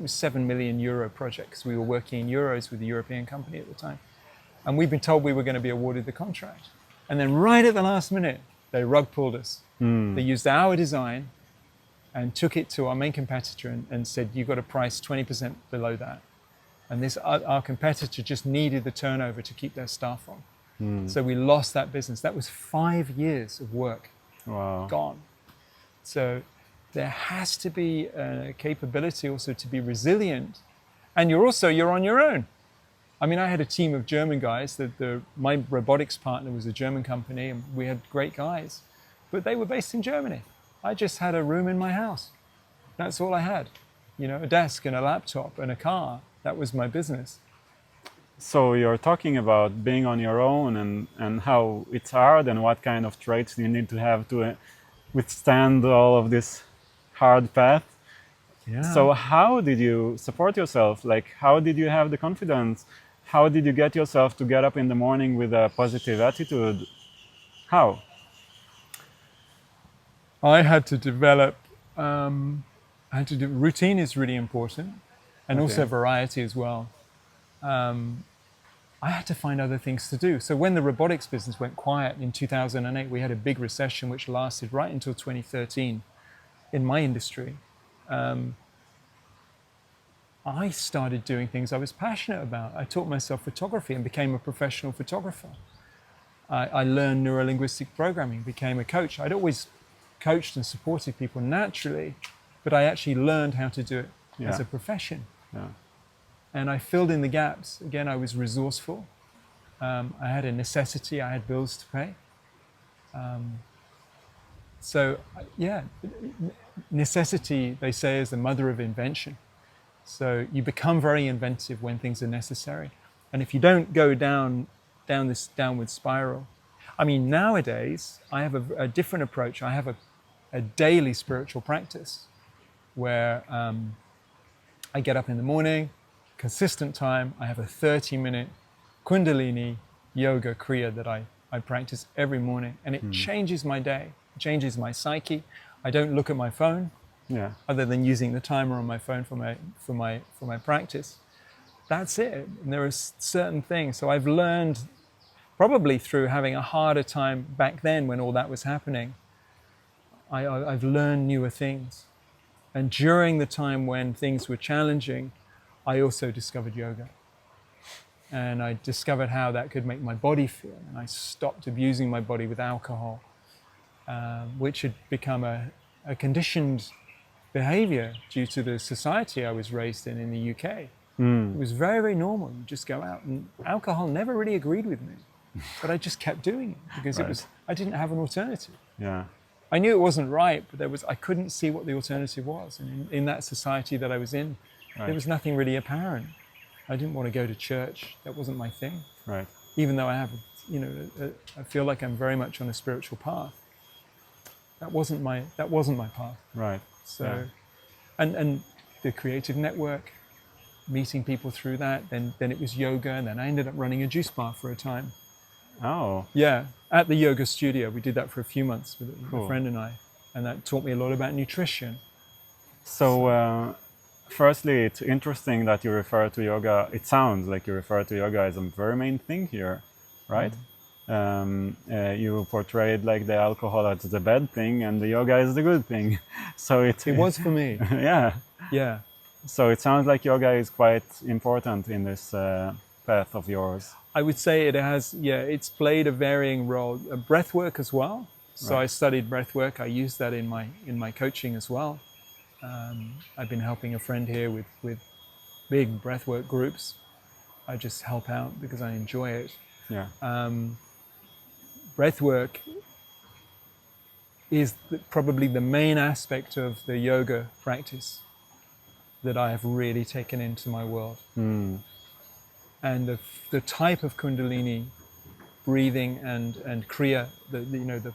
Speaker 2: was €7 million project, because we were working in euros with a European company at the time. And we'd been told we were going to be awarded the contract. And then right at the last minute, they rug pulled us. They used our design and took it to our main competitor and said, you've got a price 20% below that. And our competitor just needed the turnover to keep their staff on. So we lost that business. That was 5 years of work.
Speaker 1: Wow.
Speaker 2: Gone. So there has to be a capability also to be resilient. And you're on your own. I mean, I had a team of German guys. My robotics partner was a German company, and we had great guys. But they were based in Germany. I just had a room in my house. That's all I had. A desk and a laptop and a car. That was my business.
Speaker 1: So you're talking about being on your own and how it's hard and what kind of traits you need to have to withstand all of this hard path.
Speaker 2: Yeah.
Speaker 1: So how did you support yourself? Like, how did you have the confidence? How did you get yourself to get up in the morning with a positive attitude? How?
Speaker 2: I had to develop, routine is really important, and also variety as well. I had to find other things to do. So when the robotics business went quiet in 2008, we had a big recession which lasted right until 2013 in my industry. I started doing things I was passionate about. I taught myself photography and became a professional photographer. I learned neurolinguistic programming, became a coach. I'd always coached and supported people naturally, but I actually learned how to do it as a profession.
Speaker 1: Yeah.
Speaker 2: And I filled in the gaps. Again, I was resourceful. I had a necessity. I had bills to pay. Necessity, they say, is the mother of invention. So you become very inventive when things are necessary. And if you don't go down this downward spiral. I mean, nowadays, I have a different approach. I have a daily spiritual practice where I get up in the morning, consistent time. I have a 30-minute Kundalini yoga kriya that I practice every morning, and it changes my day, changes my psyche. I don't look at my phone, other than using the timer on my phone for my practice. That's it. And there are certain things. So I've learned, probably through having a harder time back then when all that was happening, I've learned newer things. And during the time when things were challenging, I also discovered yoga. And I discovered how that could make my body feel. And I stopped abusing my body with alcohol, which had become a conditioned behavior due to the society I was raised in the UK. It was very, very normal. You just go out, and alcohol never really agreed with me, but I just kept doing it because I didn't have an alternative.
Speaker 1: Yeah.
Speaker 2: I knew it wasn't right, but I couldn't see what the alternative was. And in that society that I was in, there was nothing really apparent. I didn't want to go to church. That wasn't my thing.
Speaker 1: Right.
Speaker 2: Even though I have, I feel like I'm very much on a spiritual path. That wasn't my path.
Speaker 1: Right.
Speaker 2: So, and the creative network, meeting people through that. Then it was yoga, and then I ended up running a juice bar for a time.
Speaker 1: Oh.
Speaker 2: Yeah, at the yoga studio. We did that for a few months with a friend and I, and that taught me a lot about nutrition.
Speaker 1: So, firstly, it's interesting that you refer to yoga. It sounds like you refer to yoga as a very main thing here, right? you portrayed like the alcohol as the bad thing and the yoga is the good thing. So
Speaker 2: It was for me.
Speaker 1: yeah.
Speaker 2: Yeah.
Speaker 1: So it sounds like yoga is quite important in this path of yours.
Speaker 2: I would say it has, yeah, it's played a varying role. Breathwork as well. So
Speaker 1: Right.
Speaker 2: I studied breathwork. I use that in my coaching as well. I've been helping a friend here with big breathwork groups. I just help out because I enjoy it.
Speaker 1: Yeah.
Speaker 2: Breathwork is probably the main aspect of the yoga practice that I have really taken into my world.
Speaker 1: Mm.
Speaker 2: And the type of Kundalini breathing and Kriya, the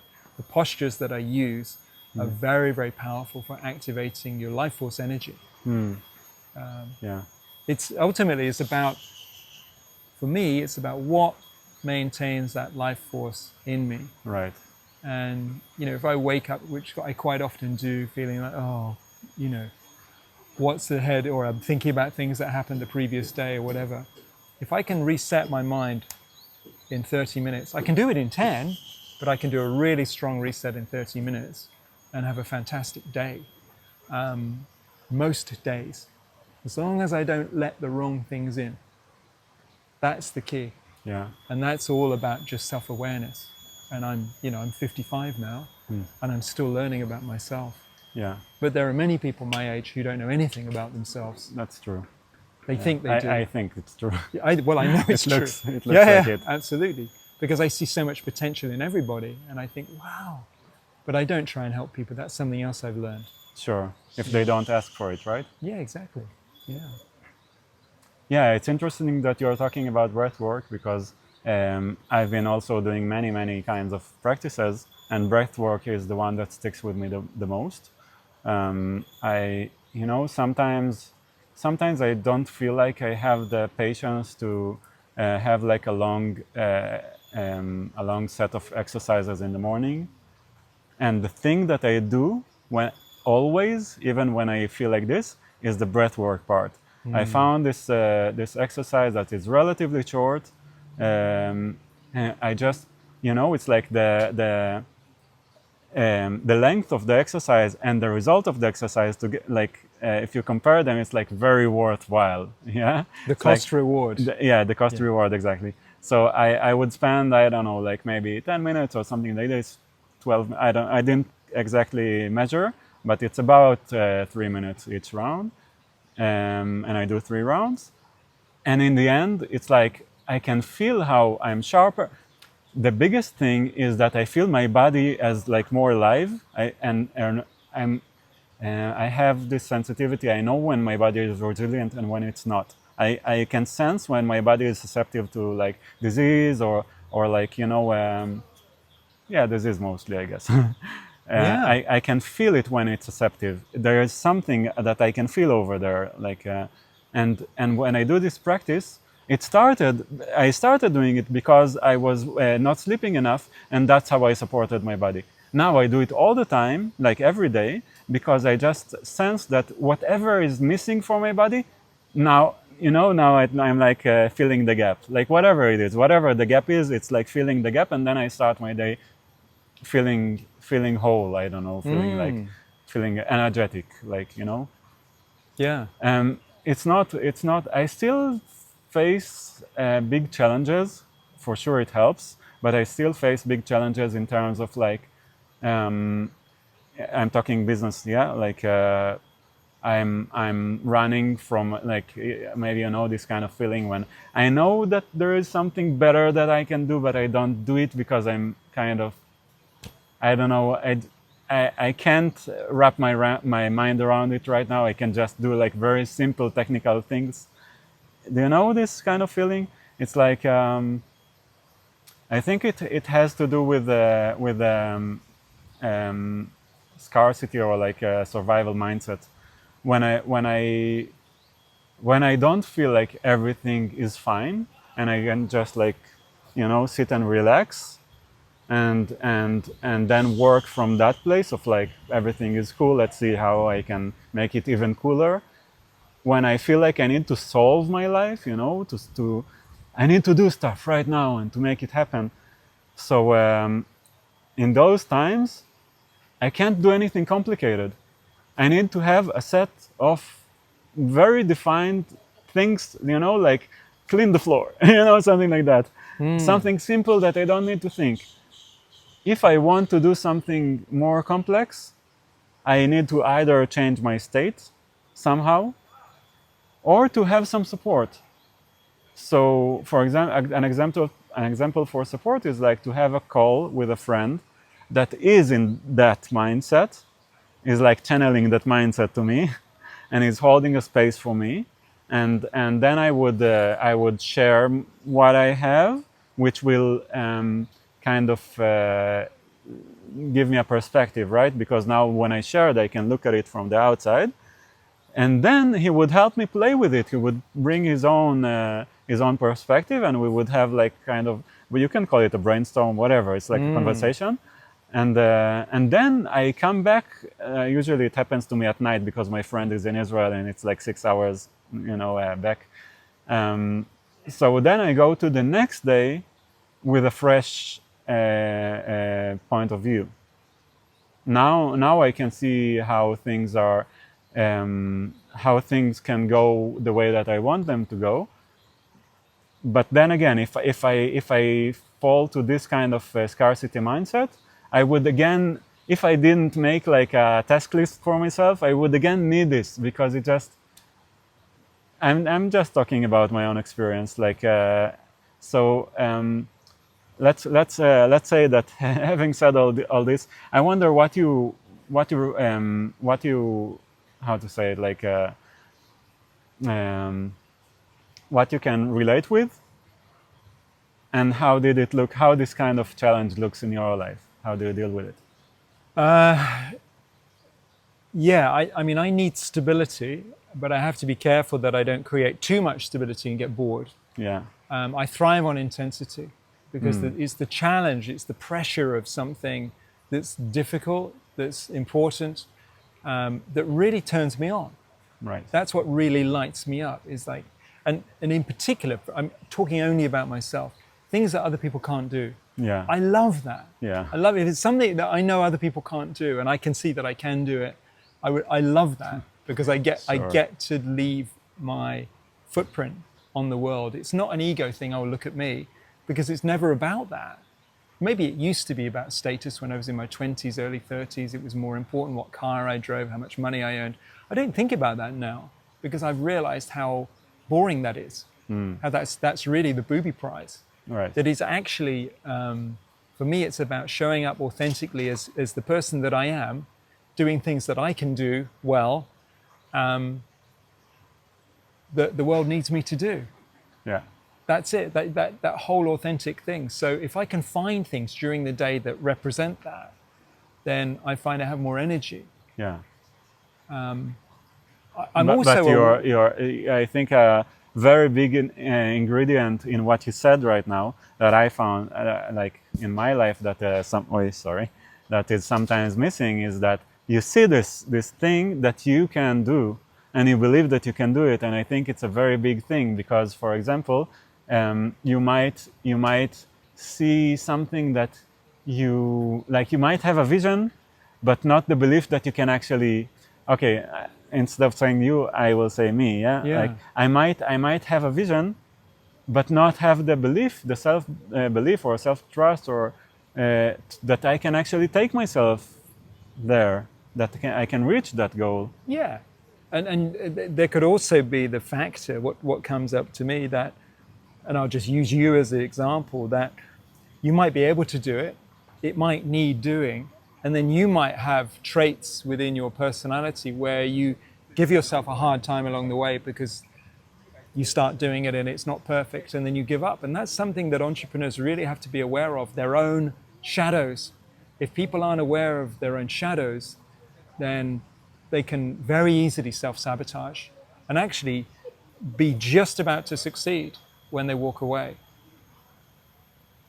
Speaker 2: postures that I use are very, very powerful for activating your life force energy.
Speaker 1: Mm. Yeah.
Speaker 2: It's ultimately, for me, it's about what maintains that life force in me.
Speaker 1: Right.
Speaker 2: And, if I wake up, which I quite often do, feeling like, what's ahead, or I'm thinking about things that happened the previous day or whatever, if I can reset my mind in 30 minutes, I can do it in 10, but I can do a really strong reset in 30 minutes and have a fantastic day. Most days, as long as I don't let the wrong things in. That's the key.
Speaker 1: Yeah.
Speaker 2: And that's all about just self-awareness. And I'm 55 now, and I'm still learning about myself.
Speaker 1: Yeah.
Speaker 2: But there are many people my age who don't know anything about themselves.
Speaker 1: That's true.
Speaker 2: They think they do.
Speaker 1: I think it's true.
Speaker 2: I know it's true.
Speaker 1: It looks like it.
Speaker 2: Absolutely. Because I see so much potential in everybody, and I think, wow. But I don't try and help people. That's something else I've learned.
Speaker 1: Sure. If they don't ask for it, right?
Speaker 2: Yeah, exactly. Yeah.
Speaker 1: Yeah, it's interesting that you're talking about breath work because I've been also doing many, many kinds of practices, and breath work is the one that sticks with me the most. Sometimes I don't feel like I have the patience to have like a long set of exercises in the morning. And the thing that I do even when I feel like this, is the breath work part. I found this exercise that is relatively short. And I just, it's like the length of the exercise and the result of the exercise to get if you compare them, it's like very worthwhile. Yeah,
Speaker 2: the cost reward.
Speaker 1: The cost reward, exactly. So I would spend, I don't know, like maybe 10 minutes or something like this, 12. I didn't exactly measure, but it's about 3 minutes each round, and I do 3 rounds. And in the end, it's like I can feel how I'm sharper. The biggest thing is that I feel my body as like more alive. I have this sensitivity. I know when my body is resilient and when it's not. I can sense when my body is susceptible to like disease or like disease mostly, I guess. I can feel it when it's susceptible. There is something that I can feel over there, and when I do this practice, I started doing it because I was not sleeping enough, and that's how I supported my body. Now I do it all the time, like every day, because I just sense that whatever is missing for my body, now I'm like filling the gap. Like whatever it is, whatever the gap is, it's like filling the gap, and then I start my day feeling whole. I don't know, feeling energetic,
Speaker 2: Yeah.
Speaker 1: It's not. I still face big challenges. For sure, it helps, but I still face big challenges in terms of I'm talking business. Yeah, I'm running from maybe this kind of feeling when I know that there is something better that I can do, but I don't do it because I'm kind of, I don't know, I can't wrap my mind around it right now. I can just do like very simple technical things. Do you know this kind of feeling? It's like I think it has to do with scarcity or like a survival mindset. When I don't feel like everything is fine and I can just sit and relax and then work from that place of like everything is cool, let's see how I can make it even cooler. When I feel like I need to solve my life, I need to do stuff right now and to make it happen, So in those times, I can't do anything complicated. I need to have a set of very defined things, like clean the floor, something like that. Something simple that I don't need to think. If I want to do something more complex, I need to either change my state somehow or to have some support. So, for example, an example for support is like to have a call with a friend that is in that mindset, is like channeling that mindset to me, and is holding a space for me, and then I would share what I have, which will kind of give me a perspective, right? Because now when I share it, I can look at it from the outside, and then he would help me play with it. He would bring his own perspective, and we would have like kind of, well, you can call it a brainstorm, whatever. It's like a conversation, and then I come back. Usually it happens to me at night because my friend is in Israel and it's like 6 hours, back. So then I go to the next day with a fresh point of view. Now I can see how things are, how things can go the way that I want them to go. But then again, if I fall to this kind of scarcity mindset, I would again, if I didn't make like a task list for myself, I would again need this, because it just, I'm just talking about my own experience. Like, let's say that having said all this, I wonder what you how to say it, like what you can relate with, and how did it look? How this kind of challenge looks in your life? How do you deal with it?
Speaker 2: Yeah, I mean, I need stability, but I have to be careful that I don't create too much stability and get bored.
Speaker 1: Yeah.
Speaker 2: I thrive on intensity, because it's the challenge, it's the pressure of something that's difficult, that's important, that really turns me on.
Speaker 1: Right.
Speaker 2: That's what really lights me up, is like, and in particular, I'm talking only about myself, things that other people can't do.
Speaker 1: Yeah.
Speaker 2: I love that.
Speaker 1: Yeah.
Speaker 2: I love it. If it's something that I know other people can't do and I can see that I can do it, I love that, because I get to leave my footprint on the world. It's not an ego thing, oh, look at me, because it's never about that. Maybe it used to be about status when I was in my 20s, early 30s. It was more important what car I drove, how much money I earned. I don't think about that now, because I've realized how boring that is. How that's really the booby prize.
Speaker 1: Right.
Speaker 2: That is actually, for me, it's about showing up authentically as the person that I am, doing things that I can do well, that the world needs me to do.
Speaker 1: Yeah.
Speaker 2: That's it, that whole authentic thing. So if I can find things during the day that represent that, then I find I have more energy.
Speaker 1: Yeah.
Speaker 2: I
Speaker 1: think a very big ingredient in what you said right now that I found, like in my life, that that is sometimes missing, is that you see this thing that you can do, and you believe that you can do it. And I think it's a very big thing, because, for example, you might see something that you might have a vision, but not the belief that you can actually. Okay, instead of saying you, I will say me. Yeah. Like I might have a vision, but not have the belief, the self belief or self trust, or that I can actually take myself there, that I can reach that goal.
Speaker 2: Yeah, and there could also be the factor, what comes up to me, that, and I'll just use you as the example, that you might be able to do it, it might need doing, and then you might have traits within your personality where you give yourself a hard time along the way because you start doing it and it's not perfect, and then you give up. And that's something that entrepreneurs really have to be aware of, their own shadows. If people aren't aware of their own shadows, then they can very easily self-sabotage and actually be just about to succeed when they walk away.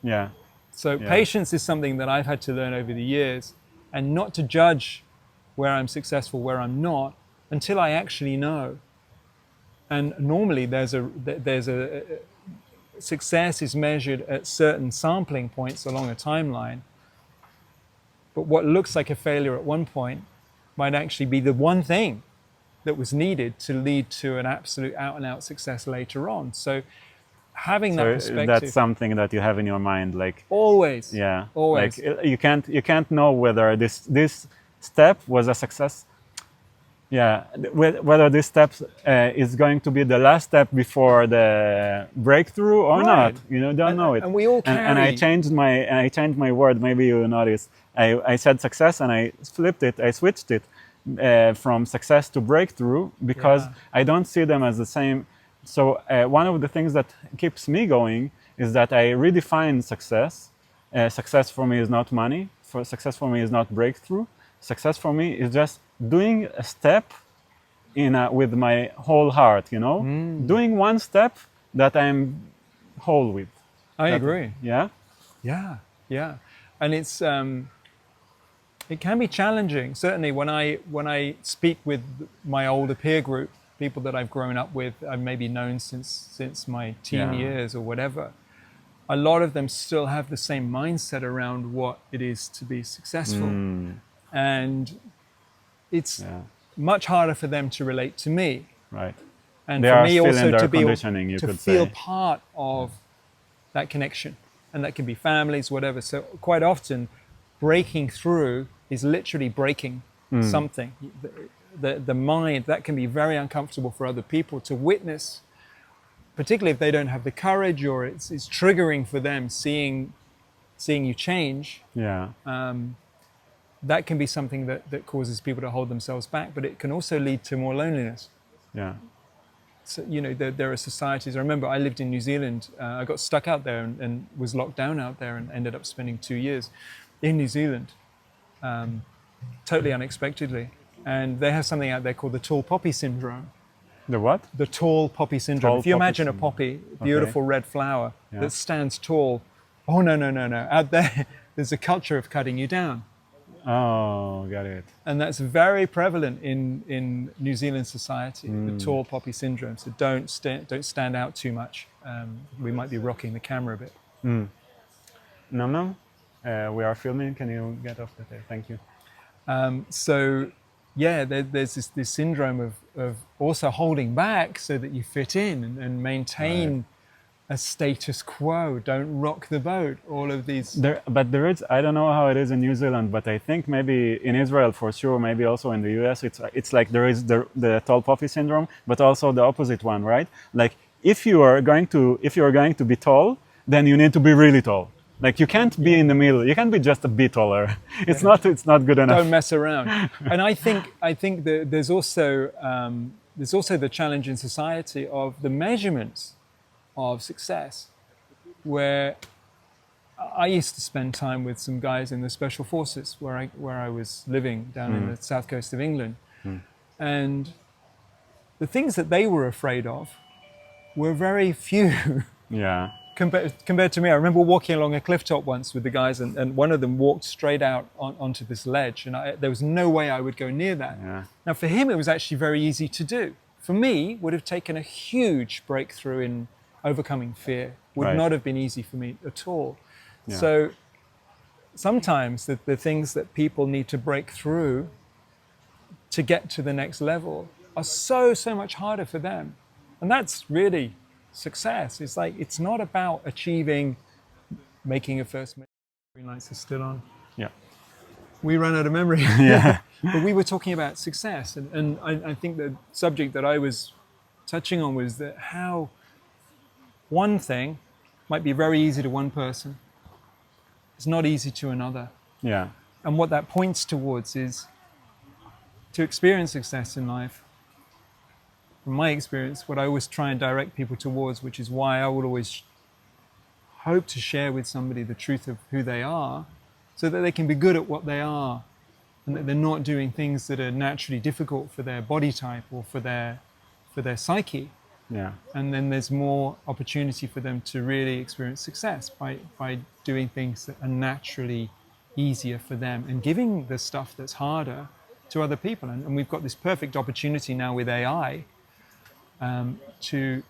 Speaker 1: Yeah.
Speaker 2: So patience is something that I've had to learn over the years, and not to judge where I'm successful, where I'm not, until I actually know. And normally there's a success is measured at certain sampling points along a timeline, but what looks like a failure at one point might actually be the one thing that was needed to lead to an absolute out-and-out success later on. So having that perspective,
Speaker 1: that's something that you have in your mind, like
Speaker 2: always.
Speaker 1: Yeah,
Speaker 2: always.
Speaker 1: Like you can't know whether this step was a success. Yeah, whether this step is going to be the last step before the breakthrough or
Speaker 2: Right.
Speaker 1: not. You don't know it.
Speaker 2: And we all carry.
Speaker 1: And I changed my word. Maybe you noticed. I said success and I flipped it. I switched it from success to breakthrough because I don't see them as the same. So one of the things that keeps me going is that I redefine success. Success for me is not money. Success for me is not breakthrough. Success for me is just doing a step with my whole heart, doing one step that I'm whole with.
Speaker 2: I agree.
Speaker 1: Yeah?
Speaker 2: Yeah. And it's it can be challenging. Certainly when I speak with my older peer group, people that I've grown up with, I've maybe known since my teen years or whatever, a lot of them still have the same mindset around what it is to be successful. And it's much harder for them to relate to me.
Speaker 1: Right.
Speaker 2: And
Speaker 1: They
Speaker 2: for
Speaker 1: are
Speaker 2: me
Speaker 1: still
Speaker 2: also
Speaker 1: in their
Speaker 2: to be
Speaker 1: conditioning, you
Speaker 2: to
Speaker 1: could
Speaker 2: feel
Speaker 1: say.
Speaker 2: part of that connection. And that can be families, whatever. So quite often breaking through is literally breaking something. The mind, that can be very uncomfortable for other people to witness, particularly if they don't have the courage or it's triggering for them seeing you change.
Speaker 1: Yeah.
Speaker 2: That can be something that causes people to hold themselves back, but it can also lead to more loneliness.
Speaker 1: Yeah.
Speaker 2: So, there are societies. I remember I lived in New Zealand. I got stuck out there and was locked down out there and ended up spending 2 years in New Zealand, totally unexpectedly. And they have something out there called the tall poppy syndrome.
Speaker 1: The what?
Speaker 2: The tall poppy syndrome.
Speaker 1: Tall
Speaker 2: If you
Speaker 1: poppy
Speaker 2: imagine a
Speaker 1: syndrome.
Speaker 2: poppy, beautiful red flower
Speaker 1: Yeah.
Speaker 2: that stands tall. Oh, no. Out there, there's a culture of cutting you down.
Speaker 1: Oh, got it.
Speaker 2: And that's very prevalent in New Zealand society, the tall poppy syndrome. So don't stand out too much. We might be rocking the camera a bit.
Speaker 1: Nam, we are filming. Can you get off the tape? Thank you.
Speaker 2: There's this syndrome of also holding back so that you fit in and maintain a status quo. Don't rock the boat. All of these.
Speaker 1: But there is. I don't know how it is in New Zealand, but I think maybe in Israel for sure. Maybe also in the US, it's like there is the tall poppy syndrome, but also the opposite one, right? Like if you are going to be tall, then you need to be really tall. Like you can't be in the middle. You can't be just a bit taller. It's not good enough.
Speaker 2: Don't mess around. And I think that there's also the challenge in society of the measurements of success, where I used to spend time with some guys in the special forces where I was living down in the south coast of England, and the things that they were afraid of were very few.
Speaker 1: Yeah.
Speaker 2: Compared to me. I remember walking along a cliff top once with the guys, and one of them walked straight out onto this ledge, and there was no way I would go near that.
Speaker 1: Yeah.
Speaker 2: Now, for him, it was actually very easy to do. For me, would have taken a huge breakthrough in overcoming fear. Would not have been easy for me at all.
Speaker 1: Yeah.
Speaker 2: So sometimes the things that people need to break through to get to the next level are so much harder for them. And that's really success. It's like, it's not about achieving, making a first. Green lights are still on.
Speaker 1: Yeah.
Speaker 2: We ran out of memory.
Speaker 1: Yeah.
Speaker 2: But we were talking about success. And I think the subject that I was touching on was that how one thing might be very easy to one person. It's not easy to another.
Speaker 1: Yeah.
Speaker 2: And what that points towards is to experience success in life. From my experience, what I always try and direct people towards, which is why I would always hope to share with somebody the truth of who they are, so that they can be good at what they are, and that they're not doing things that are naturally difficult for their body type or for their psyche.
Speaker 1: Yeah.
Speaker 2: And then there's more opportunity for them to really experience success by doing things that are naturally easier for them and giving the stuff that's harder to other people. And we've got this perfect opportunity now with AI to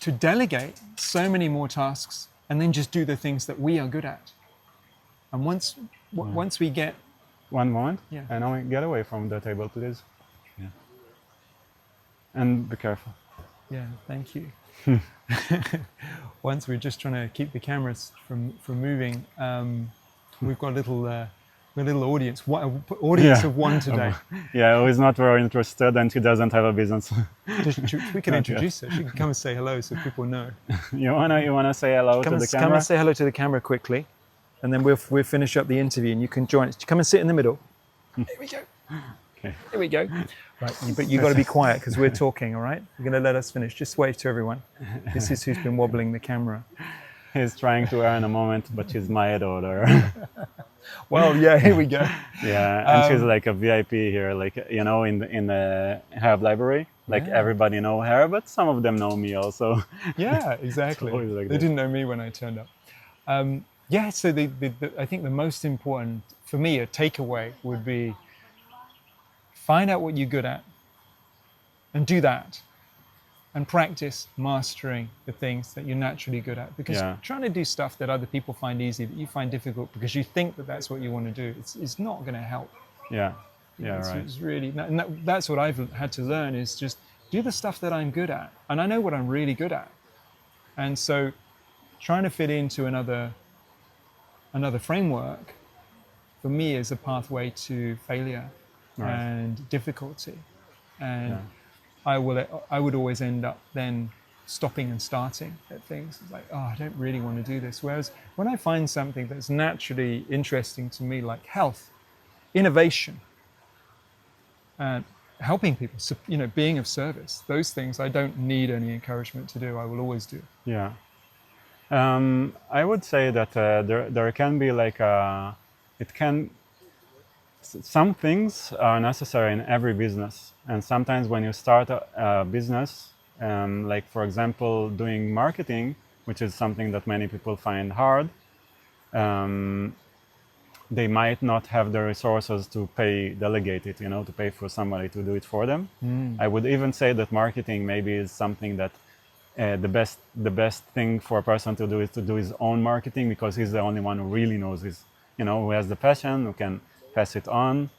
Speaker 2: to delegate so many more tasks and then just do the things that we are good at. And once we get...
Speaker 1: One moment.
Speaker 2: Yeah.
Speaker 1: And now get away from the table, please. Yeah. And be careful.
Speaker 2: Yeah, thank you. Once we're just trying to keep the cameras from moving, we've got a little audience, audience of one today.
Speaker 1: Yeah, who is not very interested and who doesn't have a business.
Speaker 2: We can introduce her. She can come and say hello so people know.
Speaker 1: You wanna say hello to the camera?
Speaker 2: Come and say hello to the camera quickly, and then we'll finish up the interview and you can join us. Come and sit in the middle. Here we go.
Speaker 1: Okay.
Speaker 2: Here we go. Right, but you've got to be quiet because we're talking, all right? You're going to let us finish. Just wave to everyone. This is who's been wobbling the camera.
Speaker 1: He's trying to earn a moment, but she's my daughter.
Speaker 2: Well, yeah, here we go.
Speaker 1: Yeah, and she's like a VIP here, like, you know, in the Herb library. Like everybody know her, but some of them know me also.
Speaker 2: Yeah, exactly.
Speaker 1: Like
Speaker 2: they didn't know me when I turned up. So I think the most important, for me, a takeaway would be find out what you're good at and do that. And practice mastering the things that you're naturally good at. Because trying to do stuff that other people find easy, that you find difficult because you think that that's what you want to do, it's not going to help.
Speaker 1: Yeah,
Speaker 2: It's really, and that's what I've had to learn, is just do the stuff that I'm good at. And I know what I'm really good at. And so trying to fit into another framework, for me, is a pathway to failure and difficulty. And I would always end up then stopping and starting at things. It's like, I don't really want to do this. Whereas when I find something that's naturally interesting to me, like health, innovation, and helping people, being of service, those things I don't need any encouragement to do. I will always do.
Speaker 1: Yeah. I would say that there can be like some things are necessary in every business, and sometimes when you start a business, like for example doing marketing, which is something that many people find hard, they might not have the resources to delegate it, to pay for somebody to do it for them. I would even say that marketing maybe is something that the best thing for a person to do is to do his own marketing, because he's the only one who really knows who has the passion, who can pass it on.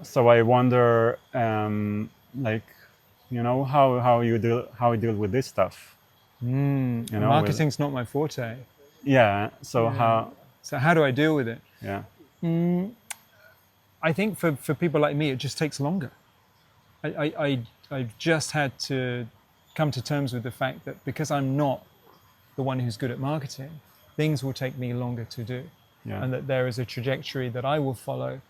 Speaker 1: So I wonder, how you deal with this stuff.
Speaker 2: Marketing's not my forte.
Speaker 1: Yeah. So
Speaker 2: how do I deal with it?
Speaker 1: Yeah.
Speaker 2: I think for people like me, it just takes longer. I've just had to come to terms with the fact that because I'm not the one who's good at marketing, things will take me longer to do. And that there is a trajectory that I will follow,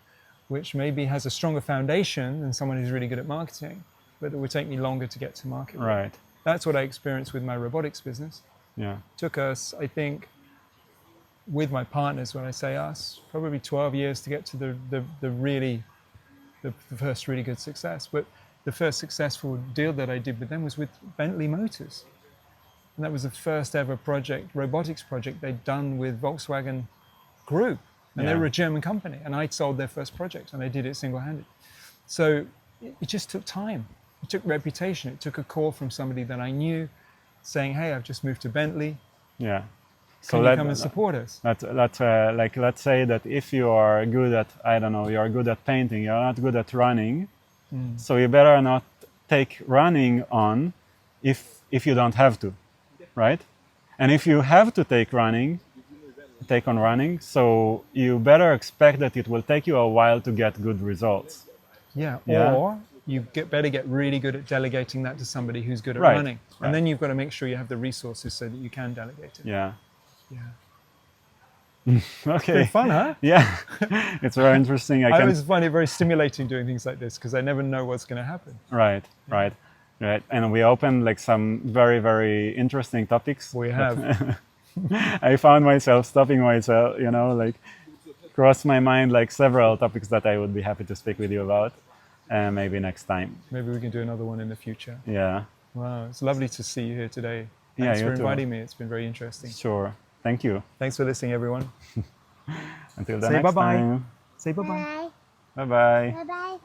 Speaker 2: which maybe has a stronger foundation than someone who's really good at marketing, but it will take me longer to get to market.
Speaker 1: Right.
Speaker 2: That's what I experienced with my robotics business.
Speaker 1: Yeah.
Speaker 2: It took us, I think, with my partners, when I say us, probably 12 years to get to the first really good success. But the first successful deal that I did with them was with Bentley Motors. And that was the first ever robotics project they'd done with Volkswagen Group. And they were a German company. And I'd sold their first project, and I did it single-handed. So it just took time. It took reputation. It took a call from somebody that I knew saying, hey, I've just moved to Bentley.
Speaker 1: Yeah.
Speaker 2: Can you come and support us?
Speaker 1: Let's say that if you are good at, you're good at painting, you're not good at running. So you better not take running on if you don't have to, right? And if you have to take on running, so you better expect that it will take you a while to get good results.
Speaker 2: Yeah. Or you better get really good at delegating that to somebody who's good at running. And then you've got to make sure you have the resources so that you can delegate it.
Speaker 1: Yeah.
Speaker 2: Yeah.
Speaker 1: Okay.
Speaker 2: Pretty fun, huh?
Speaker 1: Yeah. It's very interesting.
Speaker 2: I always find it very stimulating doing things like this because I never know what's going to happen.
Speaker 1: Right. And we opened like some very, very interesting topics.
Speaker 2: We have.
Speaker 1: I found myself stopping myself, crossed my mind like several topics that I would be happy to speak with you about. Maybe next time.
Speaker 2: Maybe we can do another one in the future.
Speaker 1: Yeah.
Speaker 2: Wow. It's lovely to see you here today. Thanks for inviting me. It's been very interesting.
Speaker 1: Sure. Thank you.
Speaker 2: Thanks for listening, everyone.
Speaker 1: Until the next time.
Speaker 2: Say bye-bye.
Speaker 1: Bye-bye.
Speaker 3: Bye-bye.